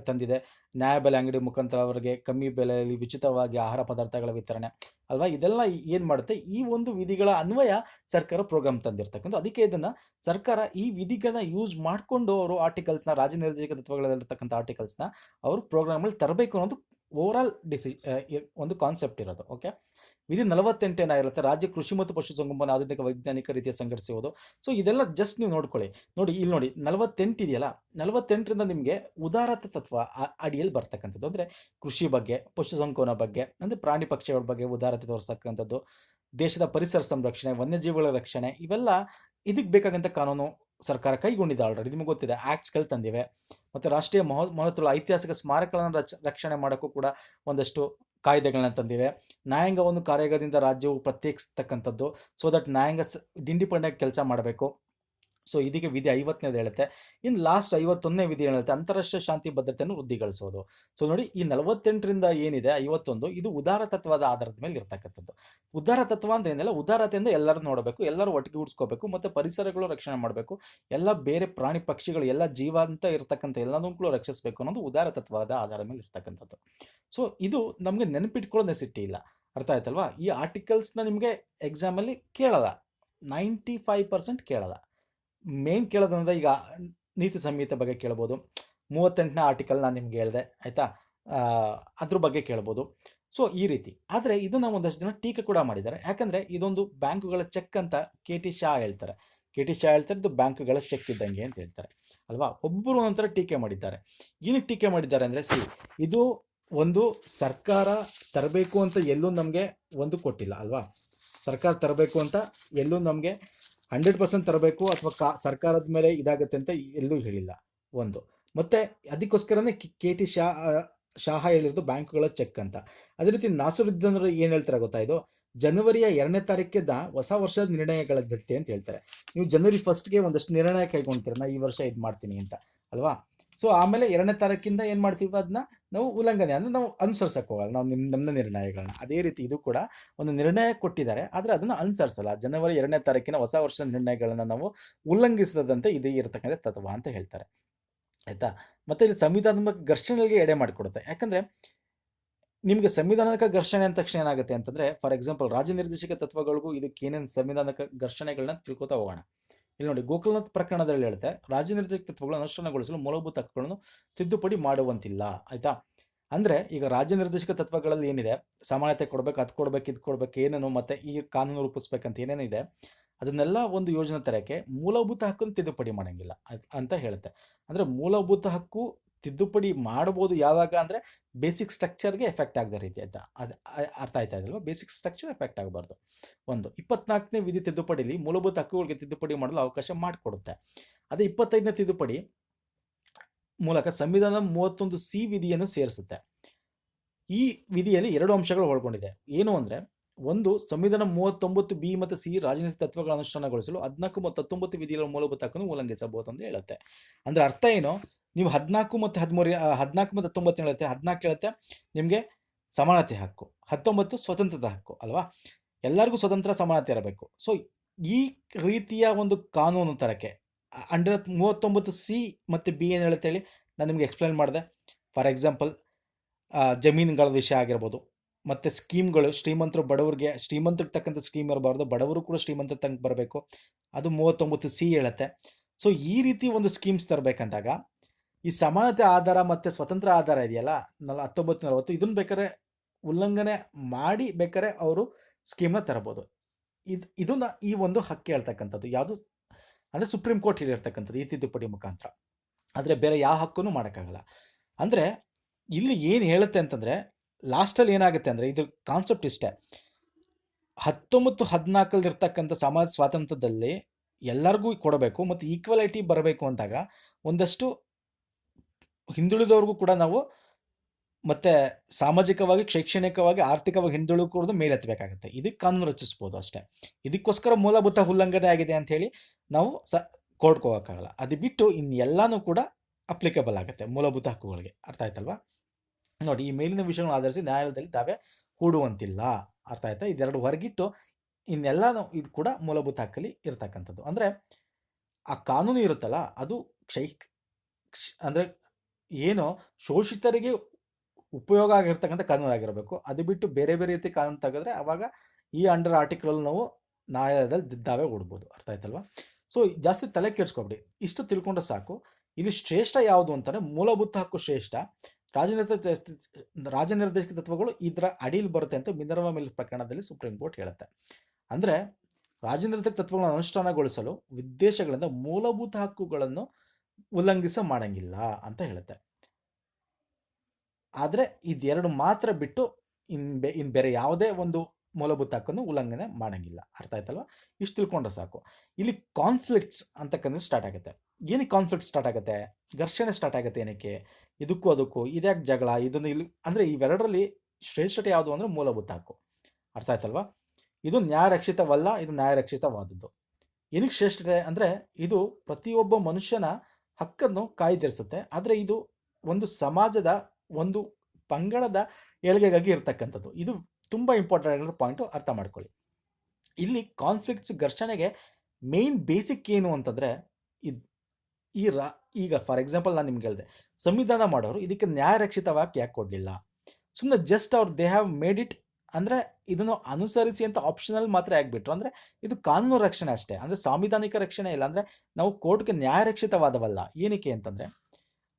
ತಂದಿದೆ. ನ್ಯಾಯಬೆಲೆ ಅಂಗಡಿ ಮುಖಾಂತರ ಅವರಿಗೆ ಕಮ್ಮಿ ಬೆಲೆಯಲ್ಲಿ ಉಚಿತವಾಗಿ ಆಹಾರ ಪದಾರ್ಥಗಳ ವಿತರಣೆ ಅಲ್ವಾ. ಇದೆಲ್ಲ ಏನು ಮಾಡುತ್ತೆ, ಈ ಒಂದು ವಿಧಿಗಳ ಅನ್ವಯ ಸರ್ಕಾರ ಪ್ರೋಗ್ರಾಮ್ ತಂದಿರ್ತಕ್ಕಂಥ. ಅದಕ್ಕೆ ಇದನ್ನು ಸರ್ಕಾರ ಈ ವಿಧಿಗಳನ್ನ ಯೂಸ್ ಮಾಡಿಕೊಂಡು ಅವರು ಆರ್ಟಿಕಲ್ಸ್ನ, ರಾಜನಿರ್ದೇಶಕ ತತ್ವಗಳಲ್ಲಿರ್ತಕ್ಕಂಥ ಆರ್ಟಿಕಲ್ಸ್ನ ಅವರು ಪ್ರೋಗ್ರಾಮಲ್ಲಿ ತರಬೇಕು ಅನ್ನೋದು ಓವರಾಲ್ ಒಂದು ಕಾನ್ಸೆಪ್ಟ್ ಇರೋದು. ಓಕೆ. ವಿಧಿ 48 ಏನಾಗಿರುತ್ತೆ, ರಾಜ್ಯ ಕೃಷಿ ಮತ್ತು ಪಶುಸಂಗೋಪನಾ ಆಧುನಿಕ ವೈಜ್ಞಾನಿಕ ರೀತಿಯ ಸಂಘಟಿಸುವುದು. ಸೊ ಇದೆಲ್ಲ ಜಸ್ಟ್ ನೀವು ನೋಡ್ಕೊಳ್ಳಿ. ನೋಡಿ ಇಲ್ಲಿ ನೋಡಿ 48 ಇದೆಯಲ್ಲ, 48ರಿಂದ ನಿಮಗೆ ಉದಾರತ ತತ್ವ ಅಡಿಯಲ್ಲಿ ಬರ್ತಕ್ಕಂಥದ್ದು. ಅಂದರೆ ಕೃಷಿ ಬಗ್ಗೆ, ಪಶುಸಂಗೋಪನಾ ಬಗ್ಗೆ, ಅಂದರೆ ಪ್ರಾಣಿ ಪಕ್ಷಿಗಳ ಬಗ್ಗೆ ಉದಾರತೆ ತೋರಿಸ್ತಕ್ಕಂಥದ್ದು, ದೇಶದ ಪರಿಸರ ಸಂರಕ್ಷಣೆ, ವನ್ಯಜೀವಿಗಳ ರಕ್ಷಣೆ, ಇವೆಲ್ಲ ಇದಕ್ಕೆ ಬೇಕಾಗಂಥ ಕಾನೂನು ಸರ್ಕಾರ ಕೈಗೊಂಡಿದೆ. ಆಲ್ರೆಡಿ ನಿಮಗೆ ಗೊತ್ತಿದೆ, ಆ್ಯಕ್ಟ್ಸ್ಗಳು ತಂದಿವೆ. ಮತ್ತು ರಾಷ್ಟ್ರೀಯ ಮಹತ್ವದ ಐತಿಹಾಸಿಕ ಸ್ಮಾರಕಗಳನ್ನು ರಕ್ಷಣೆ ಮಾಡೋಕ್ಕೂ ಕೂಡ ಒಂದಷ್ಟು ಕಾಯ್ದೆಗಳನ್ನ ತಂದಿವೆ. ನ್ಯಾಯಾಂಗವನ್ನು ಕಾರ್ಯಾಗಾರದಿಂದ ರಾಜ್ಯವು ಪ್ರತ್ಯೇಕಿಸ್ತಕ್ಕಂಥದ್ದು, ಸೊ ದಟ್ ನ್ಯಾಯಾಂಗ ಇಂಡಿಪೆಂಡೆಂಟ್ ಕೆಲಸ ಮಾಡಬೇಕು. ಸೊ ಇದಕ್ಕೆ ವಿಧಿ 50ನೇದು ಹೇಳುತ್ತೆ. ಇನ್ನು ಲಾಸ್ಟ್ 51ನೇ ವಿಧಿ ಹೇಳುತ್ತೆ ಅಂತಾರಾಷ್ಟ್ರೀಯ ಶಾಂತಿ ಭದ್ರತೆಯನ್ನು ವೃದ್ಧಿಗೊಳಿಸೋದು. ಸೊ ನೋಡಿ, ಈ 48ರಿಂದ ಏನಿದೆ 51, ಇದು ಉದಾರ ತತ್ವದ ಆಧಾರದ ಮೇಲೆ ಇರ್ತಕ್ಕಂಥದ್ದು. ಉದಾರ ತತ್ವ ಅಂದ್ರೆ ಏನೆಲ್ಲ, ಉದಾರತೆಯಿಂದ ಎಲ್ಲರೂ ನೋಡಬೇಕು, ಎಲ್ಲರೂ ಒಟ್ಟಿಗೆ ಉಡ್ಸ್ಕೋಬೇಕು, ಮತ್ತು ಪರಿಸರಗಳು ರಕ್ಷಣೆ ಮಾಡಬೇಕು, ಎಲ್ಲ ಬೇರೆ ಪ್ರಾಣಿ ಪಕ್ಷಿಗಳು, ಎಲ್ಲ ಜೀವಂತ ಇರ್ತಕ್ಕಂಥ ಎಲ್ಲದನ್ನು ರಕ್ಷಿಸಬೇಕು ಅನ್ನೋದು ಉದಾರ ತತ್ವದ ಆಧಾರದ ಮೇಲೆ ಇರ್ತಕ್ಕಂಥದ್ದು. ಸೊ ಇದು ನಮಗೆ ನೆನಪಿಟ್ಕೊಳ್ಳೋ ನೆಸಿಟಿ ಇಲ್ಲ. ಅರ್ಥ ಆಯ್ತಲ್ವಾ. ಈ ಆರ್ಟಿಕಲ್ಸ್ನ ನಿಮಗೆ ಎಕ್ಸಾಮಲ್ಲಿ ಕೇಳಲ್ಲ, 95% ಕೇಳಲ್ಲ. ಮೇನ್ ಕೇಳೋದಂದ್ರೆ ಈಗ ನೀತಿ ಸಂಹಿತೆ ಬಗ್ಗೆ ಕೇಳ್ಬೋದು. 38ನೇ ಆರ್ಟಿಕಲ್ ನಾನು ನಿಮ್ಗೆ ಹೇಳಿದೆ, ಆಯಿತಾ, ಅದ್ರ ಬಗ್ಗೆ ಕೇಳ್ಬೋದು. ಸೊ ಈ ರೀತಿ. ಆದರೆ ಇದನ್ನು ಒಂದಷ್ಟು ಜನ ಟೀಕೆ ಕೂಡ ಮಾಡಿದ್ದಾರೆ. ಯಾಕಂದರೆ ಇದೊಂದು ಬ್ಯಾಂಕುಗಳ ಚೆಕ್ ಅಂತ KT ಶಾ ಹೇಳ್ತಾರೆ. KT ಶಾ ಹೇಳ್ತಾರೆ ಇದು ಬ್ಯಾಂಕುಗಳ ಚೆಕ್ ಇದ್ದಂಗೆ ಅಂತ ಹೇಳ್ತಾರೆ ಅಲ್ವಾ. ಒಬ್ಬರು ಒಂಥರ ಟೀಕೆ ಮಾಡಿದ್ದಾರೆ. ಏನಕ್ಕೆ ಟೀಕೆ ಮಾಡಿದ್ದಾರೆ ಅಂದರೆ, ಇದು ಒಂದು ಸರ್ಕಾರ ತರಬೇಕು ಅಂತ ಎಲ್ಲೂ ನಮಗೆ ಒಂದು ಕೊಟ್ಟಿಲ್ಲ ಅಲ್ವಾ. ಸರ್ಕಾರ ತರಬೇಕು ಅಂತ ಎಲ್ಲೂ ನಮಗೆ 100% ತರಬೇಕು ಅಥವಾ ಸರ್ಕಾರದ ಮೇಲೆ ಇದಾಗುತ್ತೆ ಅಂತ ಎಲ್ಲೂ ಹೇಳಿಲ್ಲ ಒಂದು. ಮತ್ತೆ ಅದಕ್ಕೋಸ್ಕರನೇ ಕೆ ಟಿ ಶಾಹ ಹೇಳಿರೋದು ಬ್ಯಾಂಕ್ಗಳ ಚೆಕ್ ಅಂತ. ಅದೇ ರೀತಿ ನಾಸರುದ್ದೀನ್ ಅವರು ಏನು ಹೇಳ್ತಾರೆ ಗೊತ್ತಾ, ಇದು ಜನವರಿಯ 2ನೇ ತಾರೀಕಿಂದ ಹೊಸ ವರ್ಷದ ನಿರ್ಣಯಗಳದ್ದತ್ತೆ ಅಂತ ಹೇಳ್ತಾರೆ. ನೀವು ಜನವರಿ 1ಗೆ ಒಂದಷ್ಟು ನಿರ್ಣಯ ಕೈಗೊಳ್ತೀರ, ನಾ ಈ ವರ್ಷ ಇದು ಮಾಡ್ತೀನಿ ಅಂತ ಅಲ್ವಾ. ಸೊ ಆಮೇಲೆ 2ನೇ ತಾರೀಕಿಂದ ಏನು ಮಾಡ್ತೀವಿ, ಅದನ್ನ ನಾವು ಉಲ್ಲಂಘನೆ ಅಂದರೆ ನಾವು ಅನುಸರಿಸಕ್ಕೆ ಹೋಗಲ್ಲ, ನಾವು ನಮ್ಮ ನಿರ್ಣಯಗಳನ್ನ. ಅದೇ ರೀತಿ ಇದು ಕೂಡ ಒಂದು ನಿರ್ಣಯ ಕೊಟ್ಟಿದ್ದಾರೆ, ಆದರೆ ಅದನ್ನು ಅನುಸರಿಸಲ್ಲ. ಜನವರಿ 2ನೇ ತಾರೀಕಿನ ಹೊಸ ವರ್ಷದ ನಿರ್ಣಯಗಳನ್ನು ನಾವು ಉಲ್ಲಂಘಿಸದಂತೆ ಇದೇ ಇರತಕ್ಕಂಥ ತತ್ವ ಅಂತ ಹೇಳ್ತಾರೆ, ಆಯಿತಾ. ಮತ್ತು ಇಲ್ಲಿ ಸಂವಿಧಾನಾತ್ಮಕ ಘರ್ಷಣೆಗಳಿಗೆ ಎಡೆ ಮಾಡಿಕೊಡುತ್ತೆ. ಯಾಕಂದರೆ ನಿಮಗೆ ಸಂವಿಧಾನಿಕ ಘರ್ಷಣೆ ಅಂದ ತಕ್ಷಣ ಏನಾಗುತ್ತೆ ಅಂತಂದರೆ, ಫಾರ್ ಎಕ್ಸಾಂಪಲ್ ರಾಜ್ಯನಿರ್ದೇಶಕ ತತ್ವಗಳಿಗೂ ಇದಕ್ಕೆ ಏನೇನು ಸಂವಿಧಾನಿಕ ಘರ್ಷಣೆಗಳನ್ನ ತಿಳ್ಕೊತಾ ಹೋಗೋಣ. ಇಲ್ಲಿ ನೋಡಿ, ಗೋಕುಲನಾಥ್ ಪ್ರಕರಣದಲ್ಲಿ ಹೇಳುತ್ತೆ, ರಾಜ್ಯನಿರ್ದೇಶಕ ತತ್ವಗಳನ್ನು ಅನುಷ್ಠಾನಗೊಳಿಸಲು ಮೂಲಭೂತ ಹಕ್ಕುಗಳನ್ನು ತಿದ್ದುಪಡಿ ಮಾಡುವಂತಿಲ್ಲ, ಆಯಿತಾ. ಅಂದರೆ ಈಗ ರಾಜ್ಯನಿರ್ದೇಶಕ ತತ್ವಗಳಲ್ಲಿ ಏನಿದೆ, ಸಮಾನತೆ ಕೊಡಬೇಕು, ಅದು ಕೊಡಬೇಕು, ಇದು ಕೊಡಬೇಕು, ಏನೇನು ಮತ್ತು ಈ ಕಾನೂನು ರೂಪಿಸ್ಬೇಕಂತ ಏನೇನಿದೆ ಅದನ್ನೆಲ್ಲ ಒಂದು ಯೋಜನೆ ತರಕ್ಕೆ ಮೂಲಭೂತ ಹಕ್ಕನ್ನು ತಿದ್ದುಪಡಿ ಮಾಡೋಂಗಿಲ್ಲ ಅಂತ ಹೇಳುತ್ತೆ. ಅಂದರೆ ಮೂಲಭೂತ ಹಕ್ಕು ತಿದ್ದುಪಡಿ ಮಾಡ್ಬೋದು ಯಾವಾಗ ಅಂದರೆ ಬೇಸಿಕ್ ಸ್ಟ್ರಕ್ಚರ್ಗೆ ಎಫೆಕ್ಟ್ ಆಗದ ರೀತಿ, ಆಯಿತಾ. ಅದು ಅರ್ಥ ಆಯ್ತಾ ಇದಲ್ವ, ಬೇಸಿಕ್ ಸ್ಟ್ರಕ್ಚರ್ ಎಫೆಕ್ಟ್ ಆಗಬಾರ್ದು. ಒಂದು 24ನೇ ವಿಧಿ ತಿದ್ದುಪಡಿಲಿ ಮೂಲಭೂತ ಹಕ್ಕುಗಳಿಗೆ ತಿದ್ದುಪಡಿ ಮಾಡಲು ಅವಕಾಶ ಮಾಡಿಕೊಡುತ್ತೆ. ಅದೇ 25ನೇ ತಿದ್ದುಪಡಿ ಮೂಲಕ ಸಂವಿಧಾನದ 31C ವಿಧಿಯನ್ನು ಸೇರಿಸುತ್ತೆ. ಈ ವಿಧಿಯಲ್ಲಿ 2 ಅಂಶಗಳು ಒಳಗೊಂಡಿದೆ. ಏನು ಅಂದರೆ, ಒಂದು, ಸಂವಿಧಾನ 39B ಮತ್ತು C ರಾಜನೀತಿ ತತ್ವಗಳ ಅನುಷ್ಠಾನಗೊಳಿಸಲು 14 ಮತ್ತು 19 ವಿಧಿಗಳ ಮೂಲಭೂತ ಹಕ್ಕನ್ನು ಉಲ್ಲಂಘಿಸಬಹುದು ಅಂತ ಹೇಳುತ್ತೆ. ಅಂದರೆ ಅರ್ಥ ಏನು, ನೀವು 14 ಮತ್ತು 13 14 ಮತ್ತು 19 ಹೇಳುತ್ತೆ. 14 ಹೇಳುತ್ತೆ ನಿಮಗೆ ಸಮಾನತೆ ಹಕ್ಕು, 19 ಸ್ವತಂತ್ರದ ಹಕ್ಕು ಅಲ್ವಾ, ಎಲ್ಲರಿಗೂ ಸ್ವತಂತ್ರ ಸಮಾನತೆ ಇರಬೇಕು. ಸೊ ಈ ರೀತಿಯ ಒಂದು ಕಾನೂನು ತರಕ್ಕೆ ಅಂಡರ್ 39C ಮತ್ತು B ಏನು ಹೇಳುತ್ತೆ ಹೇಳಿ, ನಾನು ನಿಮಗೆ ಎಕ್ಸ್ಪ್ಲೈನ್ ಮಾಡಿದೆ. ಫಾರ್ ಎಕ್ಸಾಂಪಲ್ ಜಮೀನುಗಳ ವಿಷಯ ಆಗಿರ್ಬೋದು, ಮತ್ತು ಸ್ಕೀಮ್ಗಳು, ಶ್ರೀಮಂತರು ಬಡವರಿಗೆ, ಶ್ರೀಮಂತರಿಗೆ ತಕ್ಕಂಥ ಸ್ಕೀಮ್ ಇರಬಾರ್ದು, ಬಡವರು ಕೂಡ ಶ್ರೀಮಂತರ ತನಕ ಬರಬೇಕು, ಅದು 39C ಹೇಳುತ್ತೆ. ಸೊ ಈ ರೀತಿ ಒಂದು ಸ್ಕೀಮ್ಸ್ ತರಬೇಕಂದಾಗ ಈ ಸಮಾನತೆ ಆಧಾರ ಮತ್ತು ಸ್ವತಂತ್ರ ಆಧಾರ ಇದೆಯಲ್ಲ 1940, ಇದನ್ನು ಬೇಕಾದ್ರೆ ಉಲ್ಲಂಘನೆ ಮಾಡಿ ಬೇಕಾದ್ರೆ ಅವರು ಸ್ಕೀಮ್ನ ತರಬೋದು. ಇದನ್ನ ಈ ಒಂದು ಹಕ್ಕು ಹೇಳ್ತಕ್ಕಂಥದ್ದು ಯಾವುದು ಅಂದರೆ ಸುಪ್ರೀಂ ಕೋರ್ಟ್ ಹೇಳಿರ್ತಕ್ಕಂಥದ್ದು ಈ ತಿದ್ದುಪಡಿ ಮುಖಾಂತರ. ಆದರೆ ಬೇರೆ ಯಾವ ಹಕ್ಕೂ ಮಾಡೋಕ್ಕಾಗಲ್ಲ. ಅಂದರೆ ಇಲ್ಲಿ ಏನು ಹೇಳುತ್ತೆ ಅಂತಂದರೆ, ಲಾಸ್ಟಲ್ಲಿ ಏನಾಗುತ್ತೆ ಅಂದರೆ, ಇದು ಕಾನ್ಸೆಪ್ಟ್ ಇಷ್ಟೇ, 1914 ಇರ್ತಕ್ಕಂಥ ಸಮಾಜ ಸ್ವಾತಂತ್ರ್ಯದಲ್ಲಿ ಎಲ್ಲರಿಗೂ ಕೊಡಬೇಕು ಮತ್ತು ಈಕ್ವಾಲಿಟಿ ಬರಬೇಕು ಅಂದಾಗ ಒಂದಷ್ಟು ಹಿಂದುಳಿದವ್ರಿಗೂ ಕೂಡ ನಾವು ಮತ್ತು ಸಾಮಾಜಿಕವಾಗಿ, ಶೈಕ್ಷಣಿಕವಾಗಿ, ಆರ್ಥಿಕವಾಗಿ ಹಿಂದುಳಿದು ಮೇಲೆತ್ತಬೇಕಾಗುತ್ತೆ. ಇದಕ್ಕೆ ಕಾನೂನು ರಚಿಸ್ಬೋದು ಅಷ್ಟೇ. ಇದಕ್ಕೋಸ್ಕರ ಮೂಲಭೂತ ಉಲ್ಲಂಘನೆ ಆಗಿದೆ ಅಂಥೇಳಿ ನಾವು ಕೋರ್ಟ್ಗೆ ಹೋಗೋಕ್ಕಾಗಲ್ಲ. ಅದು ಬಿಟ್ಟು ಇನ್ನೆಲ್ಲನೂ ಕೂಡ ಅಪ್ಲಿಕೇಬಲ್ ಆಗುತ್ತೆ ಮೂಲಭೂತ ಹಕ್ಕುಗಳಿಗೆ. ಅರ್ಥ ಆಯ್ತಲ್ವಾ. ನೋಡಿ, ಈ ಮೇಲಿನ ವಿಷಯಗಳನ್ನು ಆಧರಿಸಿ ನ್ಯಾಯಾಲಯದಲ್ಲಿ ದಾವೆ ಹೂಡುವಂತಿಲ್ಲ. ಅರ್ಥ ಆಯ್ತಾ. ಇದೆರಡು ಹೊರಗಿಟ್ಟು ಇನ್ನೆಲ್ಲನೂ ಇದು ಕೂಡ ಮೂಲಭೂತ ಹಕ್ಕಲ್ಲಿ ಇರ್ತಕ್ಕಂಥದ್ದು. ಅಂದರೆ ಆ ಕಾನೂನು ಇರುತ್ತಲ್ಲ, ಅದು ಅಂದರೆ ಏನು ಶೋಷಿತರಿಗೆ ಉಪಯೋಗ ಆಗಿರ್ತಕ್ಕಂಥ ಕಾನೂನು ಆಗಿರಬೇಕು. ಅದು ಬಿಟ್ಟು ಬೇರೆ ಬೇರೆ ರೀತಿ ಕಾನೂನು ತೆಗೆದ್ರೆ ಆವಾಗ ಈ ಅಂಡರ್ ಆರ್ಟಿಕಲಲ್ಲಿ ನಾವು ನ್ಯಾಯಾಲಯದಲ್ಲಿ ದಾವೆ ಹೂಡ್ಬೋದು. ಅರ್ಥ ಆಯ್ತಲ್ವಾ. ಸೊ ಜಾಸ್ತಿ ತಲೆ ಕೆಡಿಸ್ಕೊಬಿಡಿ, ಇಷ್ಟು ತಿಳ್ಕೊಂಡ್ರೆ ಸಾಕು. ಇಲ್ಲಿ ಶ್ರೇಷ್ಠ ಯಾವುದು ಅಂತಂದರೆ ಮೂಲಭೂತ ಹಕ್ಕು ಶ್ರೇಷ್ಠ, ರಾಜನಿರ್ದೇಶಕ ತತ್ವಗಳು ಇದರ ಅಡಿಯಲ್ಲಿ ಬರುತ್ತೆ ಅಂತ ಮಿನರ್ವಾ ಮಿಲ್ಸ್ ಪ್ರಕರಣದಲ್ಲಿ ಸುಪ್ರೀಂ ಕೋರ್ಟ್ ಹೇಳುತ್ತೆ. ಅಂದರೆ ರಾಜನಿರ್ದೇಶಕ ತತ್ವಗಳನ್ನು ಅನುಷ್ಠಾನಗೊಳಿಸಲು ಉದ್ದೇಶಗಳಿಂದ ಮೂಲಭೂತ ಹಕ್ಕುಗಳನ್ನು ಉಲ್ಲಂಘಿಸ ಮಾಡಂಗಿಲ್ಲ ಅಂತ ಹೇಳುತ್ತೆ. ಆದರೆ ಇದೆರಡು ಮಾತ್ರ ಬಿಟ್ಟು ಇನ್ನು ಬೇರೆ ಯಾವುದೇ ಒಂದು ಮೂಲಭೂತ ಹಕ್ಕನ್ನು ಉಲ್ಲಂಘನೆ ಮಾಡಂಗಿಲ್ಲ. ಅರ್ಥ ಆಯ್ತಲ್ವ. ಇಷ್ಟು ತಿಳ್ಕೊಂಡ್ರೆ ಸಾಕು. ಇಲ್ಲಿ ಕಾನ್ಫ್ಲಿಕ್ಟ್ಸ್ ಅಂತಕ್ಕಂಥ ಸ್ಟಾರ್ಟ್ ಆಗುತ್ತೆ. ಏನಕ್ಕೆ ಕಾನ್ಫ್ಲಿಕ್ಟ್ ಸ್ಟಾರ್ಟ್ ಆಗುತ್ತೆ, ಘರ್ಷಣೆ ಸ್ಟಾರ್ಟ್ ಆಗುತ್ತೆ ಏನಕ್ಕೆ, ಇದಕ್ಕೂ ಅದಕ್ಕೂ ಇದ್ಯಾಕೆ ಜಗಳ, ಇದನ್ನು ಇಲ್ಲಿ ಅಂದರೆ ಇವೆರಡರಲ್ಲಿ ಶ್ರೇಷ್ಠತೆ ಯಾವುದು ಅಂದರೆ ಮೂಲಭೂತ ಹಕ್ಕು. ಅರ್ಥ ಆಯ್ತಲ್ವಾ. ಇದು ನ್ಯಾಯರಕ್ಷಿತವಲ್ಲ, ಇದು ನ್ಯಾಯರಕ್ಷಿತವಾದದ್ದು. ಏನಕ್ಕೆ ಶ್ರೇಷ್ಠತೆ ಅಂದರೆ ಇದು ಪ್ರತಿಯೊಬ್ಬ ಮನುಷ್ಯನ ಹಕ್ಕನ್ನು ಕಾಯ್ದಿರಿಸುತ್ತೆ. ಆದರೆ ಇದು ಒಂದು ಸಮಾಜದ ಒಂದು ಪಂಗಡದ ಏಳಿಗೆಗಾಗಿ ಇರ್ತಕ್ಕಂಥದ್ದು. ಇದು ತುಂಬ ಇಂಪಾರ್ಟೆಂಟ್ ಆಗಿರೋ ಪಾಯಿಂಟು, ಅರ್ಥ ಮಾಡ್ಕೊಳ್ಳಿ. ಇಲ್ಲಿ ಕಾನ್ಫ್ಲಿಕ್ಟ್ಸ್ ಘರ್ಷಣೆಗೆ ಮೇನ್ ಬೇಸಿಕ್ ಏನು ಅಂತಂದರೆ ಈಗ ಫಾರ್ ಎಕ್ಸಾಂಪಲ್ ನಾನು ನಿಮ್ಗೆ ಹೇಳಿದೆ, ಸಂವಿಧಾನ ಮಾಡೋರು ಇದಕ್ಕೆ ನ್ಯಾಯರಕ್ಷಿತವಾಗಿ ಯಾಕೆ ಕೊಡಲಿಲ್ಲ, ಸುಮ್ಮನೆ ಜಸ್ಟ್ ಅವ್ರು ದೇ ಹ್ಯಾವ್ ಮೇಡ್ ಇಟ್ ಅಂದರೆ ಇದನ್ನು ಅನುಸರಿಸಿ ಅಂತ ಆಪ್ಷನಲ್ ಮಾತ್ರ ಆಗಿಬಿಟ್ರು. ಅಂದರೆ ಇದು ಕಾನೂನು ರಕ್ಷಣೆ ಅಷ್ಟೇ, ಅಂದರೆ ಸಾಂವಿಧಾನಿಕ ರಕ್ಷಣೆ ಇಲ್ಲ. ಅಂದರೆ ನಾವು ಕೋರ್ಟ್ಗೆ ನ್ಯಾಯರಕ್ಷಿತವಾದವಲ್ಲ. ಏನಕ್ಕೆ ಅಂತಂದರೆ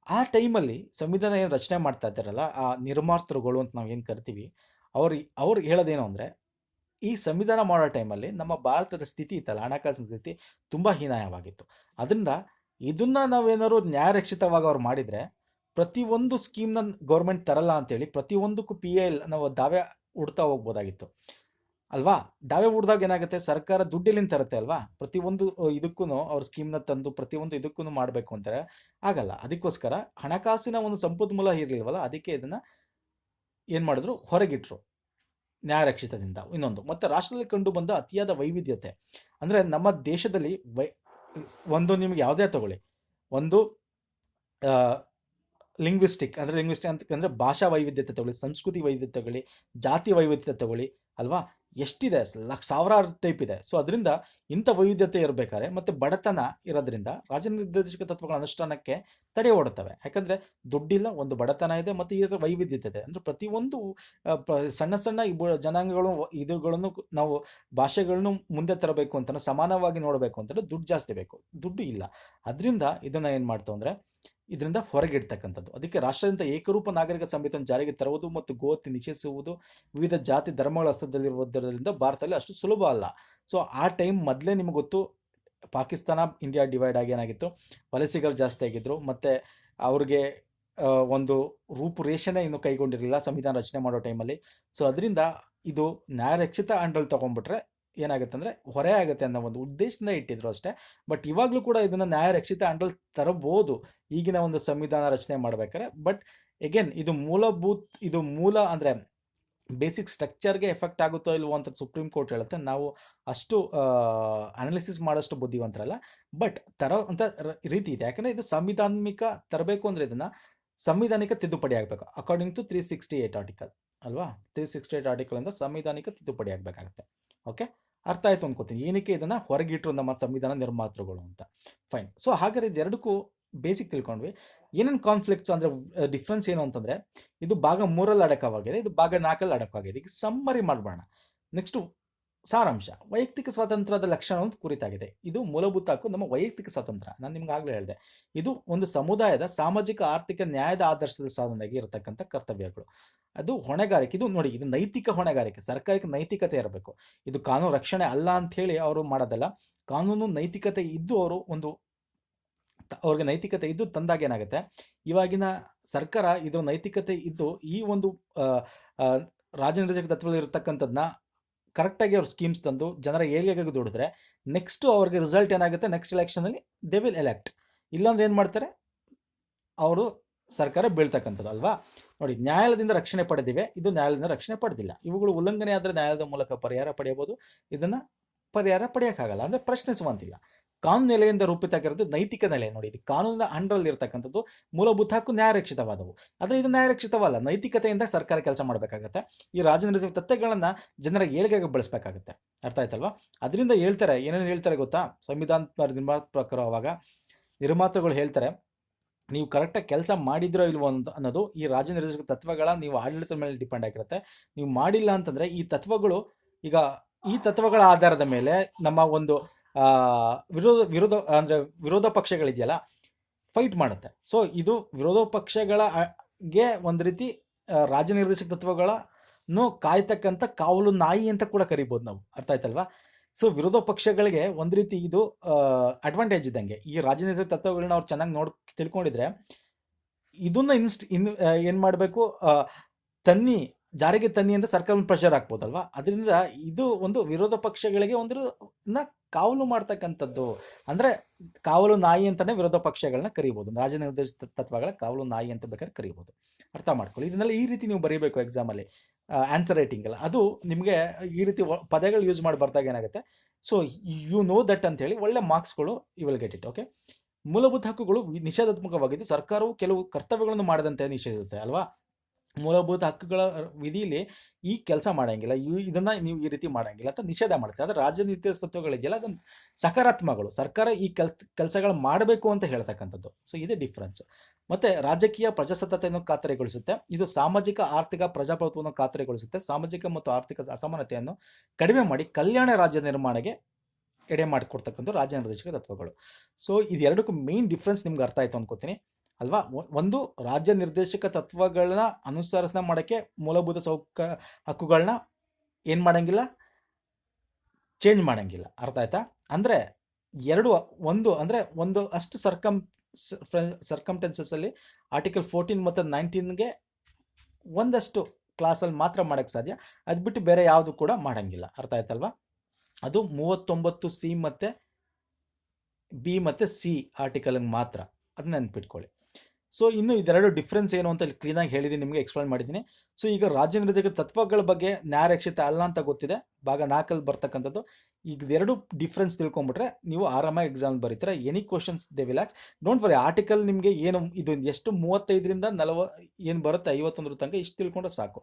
ಆ ಟೈಮಲ್ಲಿ ಸಂವಿಧಾನ ಏನು ರಚನೆ ಮಾಡ್ತಾ ಇದ್ದಾರಲ್ಲ, ಆ ನಿರ್ಮಾತೃಗಳು ಅಂತ ನಾವು ಏನು ಕರಿತೀವಿ, ಅವ್ರು ಹೇಳೋದೇನು ಅಂದರೆ, ಈ ಸಂವಿಧಾನ ಮಾಡೋ ಟೈಮಲ್ಲಿ ನಮ್ಮ ಭಾರತದ ಸ್ಥಿತಿ ಇತ್ತಲ್ಲ, ಹಣಕಾಸಿನ ಸ್ಥಿತಿ ತುಂಬ ಹೀನಾಯವಾಗಿತ್ತು. ಅದರಿಂದ ಇದನ್ನು ನಾವೇನಾದ್ರು ನ್ಯಾಯರಕ್ಷಿತವಾಗಿ ಅವ್ರು ಮಾಡಿದರೆ ಪ್ರತಿಯೊಂದು ಸ್ಕೀಮ್ನ ಗೌರ್ಮೆಂಟ್ ತರಲ್ಲ ಅಂತೇಳಿ ಪ್ರತಿಯೊಂದಕ್ಕೂ PI ನಾವು ದಾವೆ ಹುಡ್ತಾ ಹೋಗ್ಬೋದಾಗಿತ್ತು. ಅಲ್ವಾ? ದಾವೆ ಹೂಡ್ದಾಗ ಏನಾಗುತ್ತೆ, ಸರ್ಕಾರ ದುಡ್ಡೆಲ್ಲಿಂದ ತರುತ್ತೆ ಅಲ್ವಾ? ಪ್ರತಿಯೊಂದು ಇದಕ್ಕೂ ಅವ್ರ ಸ್ಕೀಮ್ನ ತಂದು ಪ್ರತಿಯೊಂದು ಇದಕ್ಕೂ ಮಾಡಬೇಕು ಅಂತಾರೆ, ಆಗಲ್ಲ. ಅದಕ್ಕೋಸ್ಕರ ಹಣಕಾಸಿನ ಒಂದು ಸಂಪನ್ಮೂಲ ಇರಲಿಲ್ವಲ್ಲ, ಅದಕ್ಕೆ ಇದನ್ನ ಏನು ಮಾಡಿದ್ರು, ಹೊರಗಿಟ್ರು ನ್ಯಾಯರಕ್ಷಿತದಿಂದ. ಇನ್ನೊಂದು ಮತ್ತೆ ರಾಷ್ಟ್ರದಲ್ಲಿ ಕಂಡು ಬಂದ ಅತಿಯಾದ ವೈವಿಧ್ಯತೆ, ಅಂದರೆ ನಮ್ಮ ದೇಶದಲ್ಲಿ ಒಂದು ನಿಮ್ಗೆ ಯಾವುದೇ ತಗೊಳ್ಳಿ, ಒಂದು ಲಿಂಗ್ವಿಸ್ಟಿಕ್ ಅಂತಂದರೆ ಭಾಷಾ ವೈವಿಧ್ಯತೆ ತಗೊಳ್ಳಿ, ಸಂಸ್ಕೃತಿ ವೈವಿಧ್ಯತೆ ತಗೊಳ್ಳಿ, ಜಾತಿ ವೈವಿಧ್ಯತೆ ತಗೊಳ್ಳಿ, ಅಲ್ವಾ? ಎಷ್ಟಿದೆ, ಸಾವಿರಾರು ಟೈಪ್ ಇದೆ. ಸೊ ಅದರಿಂದ ಇಂಥ ವೈವಿಧ್ಯತೆ ಇರಬೇಕಾದ್ರೆ ಮತ್ತು ಬಡತನ ಇರೋದ್ರಿಂದ ರಾಜನಿರ್ದೇಶಕ ತತ್ವಗಳ ಅನುಷ್ಠಾನಕ್ಕೆ ತಡೆ ಓಡುತ್ತವೆ. ಯಾಕಂದರೆ ದುಡ್ಡಿಲ್ಲ, ಒಂದು ಬಡತನ ಇದೆ, ಮತ್ತು ಇದರ ವೈವಿಧ್ಯತೆ ಇದೆ. ಅಂದರೆ ಪ್ರತಿಯೊಂದು ಸಣ್ಣ ಸಣ್ಣ ಜನಾಂಗಗಳು ಇದುಗಳನ್ನು ನಾವು ಭಾಷೆಗಳನ್ನು ಮುಂದೆ ತರಬೇಕು ಅಂತ, ಸಮಾನವಾಗಿ ನೋಡಬೇಕು ಅಂತಂದರೆ ದುಡ್ಡು ಜಾಸ್ತಿ ಬೇಕು, ದುಡ್ಡು ಇಲ್ಲ. ಅದರಿಂದ ಇದನ್ನು ಏನು ಮಾಡ್ತು ಅಂದರೆ ಇದರಿಂದ ಹೊರಗಿಡ್ತಕ್ಕಂಥದ್ದು. ಅದಕ್ಕೆ ರಾಷ್ಟ್ರದಿಂದ ಏಕರೂಪ ನಾಗರಿಕ ಸಂಹಿತೆಯನ್ನು ಜಾರಿಗೆ ತರುವುದು ಮತ್ತು ಗೋಹತ್ಯೆ ನಿಷೇಧಿಸುವುದು ವಿವಿಧ ಜಾತಿ ಧರ್ಮಗಳ ಹಸ್ತದಲ್ಲಿರುವುದರಿಂದ ಭಾರತದಲ್ಲಿ ಅಷ್ಟು ಸುಲಭ ಅಲ್ಲ. ಸೊ ಆ ಟೈಮ್ ಮೊದಲೇ ನಿಮ್ಗೆ ಗೊತ್ತು, ಪಾಕಿಸ್ತಾನ ಇಂಡಿಯಾ ಡಿವೈಡ್ ಆಗಿ ಏನಾಗಿತ್ತು, ವಲಸಿಗರು ಜಾಸ್ತಿ ಆಗಿದ್ರು, ಮತ್ತು ಅವ್ರಿಗೆ ಒಂದು ರೂಪುರೇಷೆನೇ ಇನ್ನೂ ಕೈಗೊಂಡಿರಲಿಲ್ಲ ಸಂವಿಧಾನ ರಚನೆ ಮಾಡೋ ಟೈಮಲ್ಲಿ. ಸೊ ಅದರಿಂದ ಇದು ನ್ಯಾಯರಕ್ಷಿತ ಅಂಡಲ್ಲಿ ತೊಗೊಂಡ್ಬಿಟ್ರೆ ಏನಾಗುತ್ತೆ ಅಂದರೆ ಹೊರೆ ಆಗುತ್ತೆ ಅನ್ನೋ ಒಂದು ಉದ್ದೇಶದಿಂದ ಇಟ್ಟಿದ್ರು ಅಷ್ಟೇ. ಬಟ್ ಇವಾಗಲೂ ಕೂಡ ಇದನ್ನು ನ್ಯಾಯರಕ್ಷಿತ ಅಂಡಲ್ ತರಬಹುದು ಈಗಿನ ಒಂದು ಸಂವಿಧಾನ ರಚನೆ ಮಾಡ್ಬೇಕಾದ್ರೆ. ಬಟ್ ಎಗೇನ್ ಇದು ಮೂಲ ಅಂದರೆ ಬೇಸಿಕ್ ಸ್ಟ್ರಕ್ಚರ್ಗೆ ಎಫೆಕ್ಟ್ ಆಗುತ್ತೋ ಇಲ್ವೋ ಅಂತ ಸುಪ್ರೀಂ ಕೋರ್ಟ್ ಹೇಳುತ್ತೆ. ನಾವು ಅಷ್ಟು ಅನಾಲಿಸಿಸ್ ಮಾಡೋಷ್ಟು ಬುದ್ಧಿವಂತರಲ್ಲ, ಬಟ್ ತರೋ ಅಂತ ರೀತಿ ಇದೆ. ಯಾಕಂದರೆ ಇದು ಸಂವಿಧಾನಿಕ ತರಬೇಕು ಅಂದರೆ ಇದನ್ನು ಸಂವಿಧಾನಿಕ ತಿದ್ದುಪಡಿ ಆಗಬೇಕು ಅಕಾರ್ಡಿಂಗ್ ಟು 368 ಆರ್ಟಿಕಲ್ ಅಲ್ವಾ? 368 ಆರ್ಟಿಕಲಿಂದ ಸಂವಿಧಾನಿಕ ತಿದ್ದುಪಡಿ ಆಗಬೇಕಾಗುತ್ತೆ. ಓಕೆ, ಅರ್ಥ ಆಯಿತು ಅನ್ಕೋತೀನಿ ಏನಕ್ಕೆ ಇದನ್ನು ಹೊರಗಿಟ್ರು ನಮ್ಮ ಸಂವಿಧಾನ ನಿರ್ಮಾತೃಗಳು ಅಂತ. ಫೈನ್. ಸೊ ಹಾಗಾದ್ರೆ ಇದೆರಡಕ್ಕೂ ಬೇಸಿಕ್ ತಿಳ್ಕೊಂಡ್ವಿ. ಏನೇನು ಕಾನ್ಫ್ಲಿಕ್ಟ್ಸ್ ಅಂದರೆ ಡಿಫ್ರೆನ್ಸ್ ಏನು ಅಂತಂದರೆ, ಇದು ಭಾಗ 3ರಲ್ಲಿ ಅಡಕವಾಗಿದೆ, ಇದು ಭಾಗ 4ರಲ್ಲಿ ಅಡಕವಾಗಿದೆ. ಈಗ ಸಮ್ಮರಿ ಮಾಡಬೇಡ. ನೆಕ್ಸ್ಟು ಸಾರಾಂಶ. ವೈಯಕ್ತಿಕ ಸ್ವಾತಂತ್ರ್ಯದ ಲಕ್ಷಣವನ್ನು ಕುರಿತಾಗಿದೆ. ಇದು ಮೂಲಭೂತ ಹಕ್ಕು, ನಮ್ಮ ವೈಯಕ್ತಿಕ ಸ್ವಾತಂತ್ರ್ಯ. ನಾನು ನಿಮ್ಗೆ ಆಗಲೇ ಹೇಳಿದೆ, ಇದು ಒಂದು ಸಮುದಾಯದ ಸಾಮಾಜಿಕ ಆರ್ಥಿಕ ನ್ಯಾಯದ ಆದರ್ಶದ ಸಾಧನೆಗೆ ಇರತಕ್ಕಂಥ ಕರ್ತವ್ಯಗಳು. ಅದು ಹೊಣೆಗಾರಿಕೆ. ಇದು ನೋಡಿ, ಇದು ನೈತಿಕ ಹೊಣೆಗಾರಿಕೆ. ಸರ್ಕಾರಕ್ಕೆ ನೈತಿಕತೆ ಇರಬೇಕು. ಇದು ಕಾನೂನು ರಕ್ಷಣೆ ಅಲ್ಲ ಅಂಥೇಳಿ ಅವರು ಮಾಡೋದಲ್ಲ. ಕಾನೂನು ನೈತಿಕತೆ ಇದ್ದು ಅವ್ರಿಗೆ ನೈತಿಕತೆ ಇದ್ದು ತಂದಾಗ ಏನಾಗುತ್ತೆ, ಇವಾಗಿನ ಸರ್ಕಾರ ಇದು ನೈತಿಕತೆ ಇದ್ದು ಈ ಒಂದು ರಾಜನಿರ್ದೇಶಕ ತತ್ವದಲ್ಲಿ ಇರತಕ್ಕಂಥದ್ದನ್ನ ಕರೆಕ್ಟಾಗಿ ಅವ್ರು ಸ್ಕೀಮ್ಸ್ ತಂದು ಜನರ ಏಳಿಗೆಗೆ ದುಡಿದ್ರೆ ನೆಕ್ಸ್ಟು ಅವ್ರಿಗೆ ರಿಸಲ್ಟ್ ಏನಾಗುತ್ತೆ, ನೆಕ್ಸ್ಟ್ ಎಲೆಕ್ಷನಲ್ಲಿ ದೇ ವಿಲ್ ಎಲೆಕ್ಟ್. ಇಲ್ಲಾಂದ್ರೆ ಏನು ಮಾಡ್ತಾರೆ, ಅವರು ಸರ್ಕಾರ ಬೀಳ್ತಕ್ಕಂಥದ್ದು ಅಲ್ವಾ? ನೋಡಿ, ನ್ಯಾಯಾಲಯದಿಂದ ರಕ್ಷಣೆ ಪಡೆದಿವೆ, ಇದು ನ್ಯಾಯಾಲಯದಿಂದ ರಕ್ಷಣೆ ಪಡೆದಿಲ್ಲ. ಇವುಗಳು ಉಲ್ಲಂಘನೆ ಆದರೆ ನ್ಯಾಯಾಲಯದ ಮೂಲಕ ಪರಿಹಾರ ಪಡೆಯಬಹುದು. ಇದನ್ನು ಪರಿಹಾರ ಪಡೆಯೋಕ್ಕಾಗಲ್ಲ, ಅಂದರೆ ಪ್ರಶ್ನಿಸುವಂತಿಲ್ಲ. ಕಾನೂನು ನೆಲೆಯಿಂದ ರೂಪಿತವಾಗಿರೋದು ನೈತಿಕ ನೆಲೆ. ನೋಡಿ, ಇದು ಕಾನೂನಿನ ಅಂಡರಲ್ಲಿ ಇರ್ತಕ್ಕಂಥದ್ದು ಮೂಲಭೂತ ಹಕ್ಕು ನ್ಯಾಯರಕ್ಷಿತವಾದವು. ಆದರೆ ಇದು ನ್ಯಾಯರಕ್ಷಿತವಲ್ಲ. ನೈತಿಕತೆಯಿಂದ ಸರ್ಕಾರ ಕೆಲಸ ಮಾಡಬೇಕಾಗತ್ತೆ. ಈ ರಾಜನಿರ್ದೇಶಕ ತತ್ವಗಳನ್ನು ಜನರ ಏಳಿಗೆಗೆ ಬಳಸಬೇಕಾಗತ್ತೆ. ಅರ್ಥ ಆಯ್ತಲ್ವಾ? ಅದರಿಂದ ಹೇಳ್ತಾರೆ, ಏನೇನು ಹೇಳ್ತಾರೆ ಗೊತ್ತಾ, ಸಂವಿಧಾನ ನಿರ್ಮಾಪಕರು ನಿರ್ಮಾತೃಗಳು ಹೇಳ್ತಾರೆ, ನೀವು ಕರೆಕ್ಟಾಗಿ ಕೆಲಸ ಮಾಡಿದ್ರೋ ಇಲ್ವೋ ಅನ್ನೋದು ಈ ರಾಜನಿರ್ದೇಶಕ ತತ್ವಗಳ ನೀವು ಆಡಳಿತದ ಮೇಲೆ ಡಿಪೆಂಡ್ ಆಗಿರುತ್ತೆ. ನೀವು ಮಾಡಿಲ್ಲ ಅಂತಂದರೆ ಈ ತತ್ವಗಳ ಆಧಾರದ ಮೇಲೆ ನಮ್ಮ ಒಂದು ವಿರೋಧ ಪಕ್ಷಗಳಿದೆಯಲ್ಲ ಫೈಟ್ ಮಾಡುತ್ತೆ. ಸೊ ಇದು ವಿರೋಧ ಪಕ್ಷಗಳಿಗೆ ಒಂದು ರೀತಿ ರಾಜನಿರ್ದೇಶಕ ತತ್ವಗಳನ್ನು ಕಾಯ್ತಕ್ಕಂಥ ಕಾವಲು ನಾಯಿ ಅಂತ ಕೂಡ ಕರಿಬೋದು ನಾವು. ಅರ್ಥ ಆಯ್ತಲ್ವಾ? ಸೊ ವಿರೋಧ ಪಕ್ಷಗಳಿಗೆ ಒಂದು ರೀತಿ ಇದು ಅಡ್ವಾಂಟೇಜ್ ಇದ್ದಂಗೆ. ಈ ರಾಜನಿರ್ದೇಶಕ ತತ್ವಗಳನ್ನ ಅವ್ರು ಚೆನ್ನಾಗಿ ತಿಳ್ಕೊಂಡಿದ್ರೆ ಇದನ್ನ ಏನು ಮಾಡಬೇಕು, ಜಾರಿಗೆ ತನ್ನಿ ಅಂತ ಸರ್ಕಾರ ಪ್ರೆಷರ್ ಹಾಕ್ಬೋದಲ್ವಾ? ಅದರಿಂದ ಇದು ಒಂದು ವಿರೋಧ ಪಕ್ಷಗಳಿಗೆ ಕಾವಲು ಮಾಡ್ತಕ್ಕಂಥದ್ದು. ಅಂದರೆ ಕಾವಲು ನಾಯಿ ಅಂತಲೇ ವಿರೋಧ ಪಕ್ಷಗಳನ್ನ ಕರಿಬೋದು. ರಾಜನಿರ್ದೇಶಕ ತತ್ವಗಳ ಕಾವಲು ನಾಯಿ ಅಂತ ಬೇಕಾದ್ರೆ ಕರಿಬೋದು. ಅರ್ಥ ಮಾಡ್ಕೊಳ್ಳಿ. ಇದನ್ನೆಲ್ಲ ಈ ರೀತಿ ನೀವು ಬರೀಬೇಕು ಎಕ್ಸಾಮಲ್ಲಿ, ಆನ್ಸರ್ ರೈಟಿಂಗ್ ಎಲ್ಲ. ಅದು ನಿಮಗೆ ಈ ರೀತಿ ಪದಗಳು ಯೂಸ್ ಮಾಡಿ ಬರ್ದಾಗ ಏನಾಗುತ್ತೆ, ಸೊ ಯು ನೋ ದಟ್ ಅಂತೇಳಿ ಒಳ್ಳೆ ಮಾರ್ಕ್ಸ್ಗಳು you will get it. Okay, ಮೂಲಭೂತ ಹಕ್ಕುಗಳು ನಿಷೇಧಾತ್ಮಕವಾಗಿದ್ದು ಸರ್ಕಾರವು ಕೆಲವು ಕರ್ತವ್ಯಗಳನ್ನು ಮಾಡದಂತೆ ನಿಷೇಧಿಸುತ್ತೆ ಅಲ್ವಾ? ಮೂಲಭೂತ ಹಕ್ಕುಗಳ ವಿಧಿಯಲ್ಲಿ ಈ ಕೆಲಸ ಮಾಡಂಗಿಲ್ಲ, ಇದನ್ನು ನೀವು ಈ ರೀತಿ ಮಾಡಂಗಿಲ್ಲ ಅಂತ ನಿಷೇಧ ಮಾಡುತ್ತೆ. ಆದರೆ ರಾಜನೀತಿಯ ತತ್ವಗಳಿದೆಯಲ್ಲ, ಅದನ್ನು ಸಕಾರಾತ್ಮಕಗಳು. ಸರ್ಕಾರ ಈ ಕೆಲಸಗಳು ಮಾಡಬೇಕು ಅಂತ ಹೇಳ್ತಕ್ಕಂಥದ್ದು. ಸೊ ಇದೇ ಡಿಫ್ರೆನ್ಸ್. ಮತ್ತು ರಾಜಕೀಯ ಪ್ರಜಾಸತ್ತತೆಯನ್ನು ಖಾತರಿಗೊಳಿಸುತ್ತೆ. ಇದು ಸಾಮಾಜಿಕ ಆರ್ಥಿಕ ಪ್ರಜಾಪ್ರಭುತ್ವವನ್ನು ಖಾತರಿಗೊಳಿಸುತ್ತೆ. ಸಾಮಾಜಿಕ ಮತ್ತು ಆರ್ಥಿಕ ಅಸಮಾನತೆಯನ್ನು ಕಡಿಮೆ ಮಾಡಿ ಕಲ್ಯಾಣ ರಾಜ್ಯ ನಿರ್ಮಾಣಕ್ಕೆ ಎಡೆ ಮಾಡಿಕೊಡ್ತಕ್ಕಂಥ ರಾಜನಿರ್ದೇಶಕ ತತ್ವಗಳು. ಸೊ ಇದೆರಡಕ್ಕೂ ಮೇನ್ ಡಿಫ್ರೆನ್ಸ್ ನಿಮ್ಗೆ ಅರ್ಥ ಆಯಿತು ಅನ್ಕೋತೀನಿ ಅಲ್ವಾ? ಒಂದು, ರಾಜ್ಯ ನಿರ್ದೇಶಕ ತತ್ವಗಳನ್ನ ಅನುಸರಿಸ ಮಾಡೋಕ್ಕೆ ಮೂಲಭೂತ ಹಕ್ಕುಗಳನ್ನ ಏನು ಮಾಡಂಗಿಲ್ಲ, ಚೇಂಜ್ ಮಾಡಂಗಿಲ್ಲ. ಅರ್ಥ ಆಯ್ತಾ? ಅಂದರೆ ಒಂದು ಅಷ್ಟು ಸರ್ಕಮ್ಟೆನ್ಸಸ್ಸಲ್ಲಿ ಆರ್ಟಿಕಲ್ 14 ಮತ್ತು 19ಗೆ ಒಂದಷ್ಟು ಕ್ಲಾಸಲ್ಲಿ ಮಾತ್ರ ಮಾಡೋಕ್ಕೆ ಸಾಧ್ಯ. ಅದು ಬಿಟ್ಟು ಬೇರೆ ಯಾವುದು ಕೂಡ ಮಾಡೋಂಗಿಲ್ಲ. ಅರ್ಥ ಆಯ್ತಲ್ವಾ? ಅದು 39C ಮತ್ತು ಬಿ ಮತ್ತು ಸಿ ಆರ್ಟಿಕಲ್ಗೆ ಮಾತ್ರ. ಅದನ್ನ ನೆನ್ಪಿಟ್ಕೊಳ್ಳಿ. ಸೊ ಇನ್ನು ಇದೆರಡು ಡಿಫ್ರೆನ್ಸ್ ಏನು ಅಂತ ಕ್ಲೀನಾಗಿ ಹೇಳಿದ್ದೀನಿ, ನಿಮಗೆ ಎಕ್ಸ್ಪ್ಲೈನ್ ಮಾಡಿದ್ದೀನಿ. ಸೊ ಈಗ ರಾಜ್ಯ ನಿರ್ದೇಶಕ ತತ್ವಗಳ ಬಗ್ಗೆ ನ್ಯಾಯರಕ್ಷಿತ ಅಲ್ಲ ಅಂತ ಗೊತ್ತಿದೆ, ಭಾಗ 4 ಬರ್ತಕ್ಕಂಥದ್ದು. ಈಗ ಇದೆರಡು ಡಿಫ್ರೆನ್ಸ್ ತಿಳ್ಕೊಂಬಿಟ್ರೆ ನೀವು ಆರಾಮಾಗಿ ಎಕ್ಸಾಮ್ ಬರೀತಾರೆ. ಎನಿ ಕ್ವಶನ್ಸ್ ದೇ ವಿಲ್ ಆಕ್ಸ್. ಡೋಂಟ್ ವರಿ, ಆರ್ಟಿಕಲ್ ನಿಮಗೆ ಏನು ಇದು ಎಷ್ಟು 35ರಿಂದ 40 ಏನು ಬರುತ್ತೆ 51 ತನಕ ಇಷ್ಟು ತಿಳ್ಕೊಂಡ್ರೆ ಸಾಕು.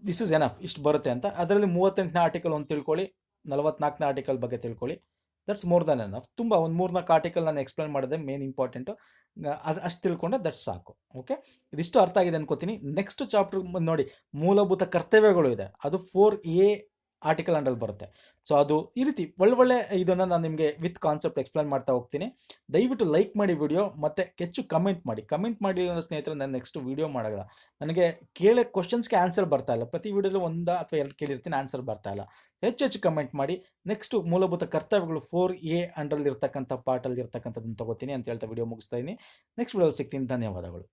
ದಿಸ್ ಇಸ್ ಎನಫ್, ಇಷ್ಟು ಬರುತ್ತೆ ಅಂತ. ಅದರಲ್ಲಿ 38ನೇ ಆರ್ಟಿಕಲ್ ಒಂದು ತಿಳ್ಕೊಳ್ಳಿ, 44ನೇ ಆರ್ಟಿಕಲ್ ಬಗ್ಗೆ ತಿಳ್ಕೊಳ್ಳಿ. That's more than enough. ತುಂಬ ಒಂದು 3-4 ಆರ್ಟಿಕಲ್ ನಾನು ಎಕ್ಸ್ಪ್ಲೈನ್ ಮಾಡಿದೆ, ಮೇನ್ ಇಂಪಾರ್ಟೆಂಟು. ಅದು ಅಷ್ಟು ತಿಳ್ಕೊಂಡ್ರೆ ದಟ್ಸ್ ಸಾಕು. ಓಕೆ, ಇದಿಷ್ಟು ಅರ್ಥ ಆಗಿದೆ ಅನ್ಕೋತೀನಿ. ನೆಕ್ಸ್ಟ್ ಚಾಪ್ಟರ್ ನೋಡಿ, ಮೂಲಭೂತ ಕರ್ತವ್ಯಗಳು ಇದೆ. ಅದು 4A ಆರ್ಟಿಕಲ್ ಅಂಡಲ್ಲಿ ಬರುತ್ತೆ. ಸೊ ಅದು ಈ ರೀತಿ ಒಳ್ಳೊಳ್ಳೆ ಇದನ್ನು ನಾನು ನಿಮಗೆ ವಿತ್ ಕಾನ್ಸೆಪ್ಟ್ ಎಕ್ಸ್ಪ್ಲೈನ್ ಮಾಡ್ತಾ ಹೋಗ್ತೀನಿ. ದಯವಿಟ್ಟು ಲೈಕ್ ಮಾಡಿ ವಿಡಿಯೋ, ಮತ್ತು ಹೆಚ್ಚು ಕಮೆಂಟ್ ಮಾಡಿ. ಕಮೆಂಟ್ ಮಾಡಿಲ್ಲ ಅನ್ನೋ ಸ್ನೇಹಿತರೆ ನಾನು ನೆಕ್ಸ್ಟ್ ವಿಡಿಯೋ ಮಾಡೋಲ್ಲ. ನನಗೆ ಕೇಳೋ ಕ್ವಶನ್ಸ್ಗೆ ಆನ್ಸರ್ ಬರ್ತಾ ಇಲ್ಲ. ಪ್ರತಿ ವಿಡಿಯೋದಲ್ಲಿ 1 ಅಥವಾ 2 ಕೇಳಿರ್ತೀನಿ, ಆನ್ಸರ್ ಬರ್ತಾ ಇಲ್ಲ. ಹೆಚ್ಚು ಕಮೆಂಟ್ ಮಾಡಿ. ನೆಕ್ಸ್ಟು ಮೂಲಭೂತ ಕರ್ತವ್ಯಗಳು 4A ಅಂಡರಲ್ಲಿ ಇರ್ತಕ್ಕಂಥ ಪಾರ್ಟಲ್ಲಿ ಇರ್ತಕ್ಕಂಥದ್ದನ್ನು ತೊಗೋತೀನಿ ಅಂತ ಹೇಳ್ತಾ ವಿಡಿಯೋ ಮುಗಿಸ್ತಾ ಇದ್ದೀನಿ. ನೆಕ್ಸ್ಟ್ ವಿಡಿಯೋದಲ್ಲಿ ಸಿಗ್ತೀನಿ. ಧನ್ಯವಾದಗಳು.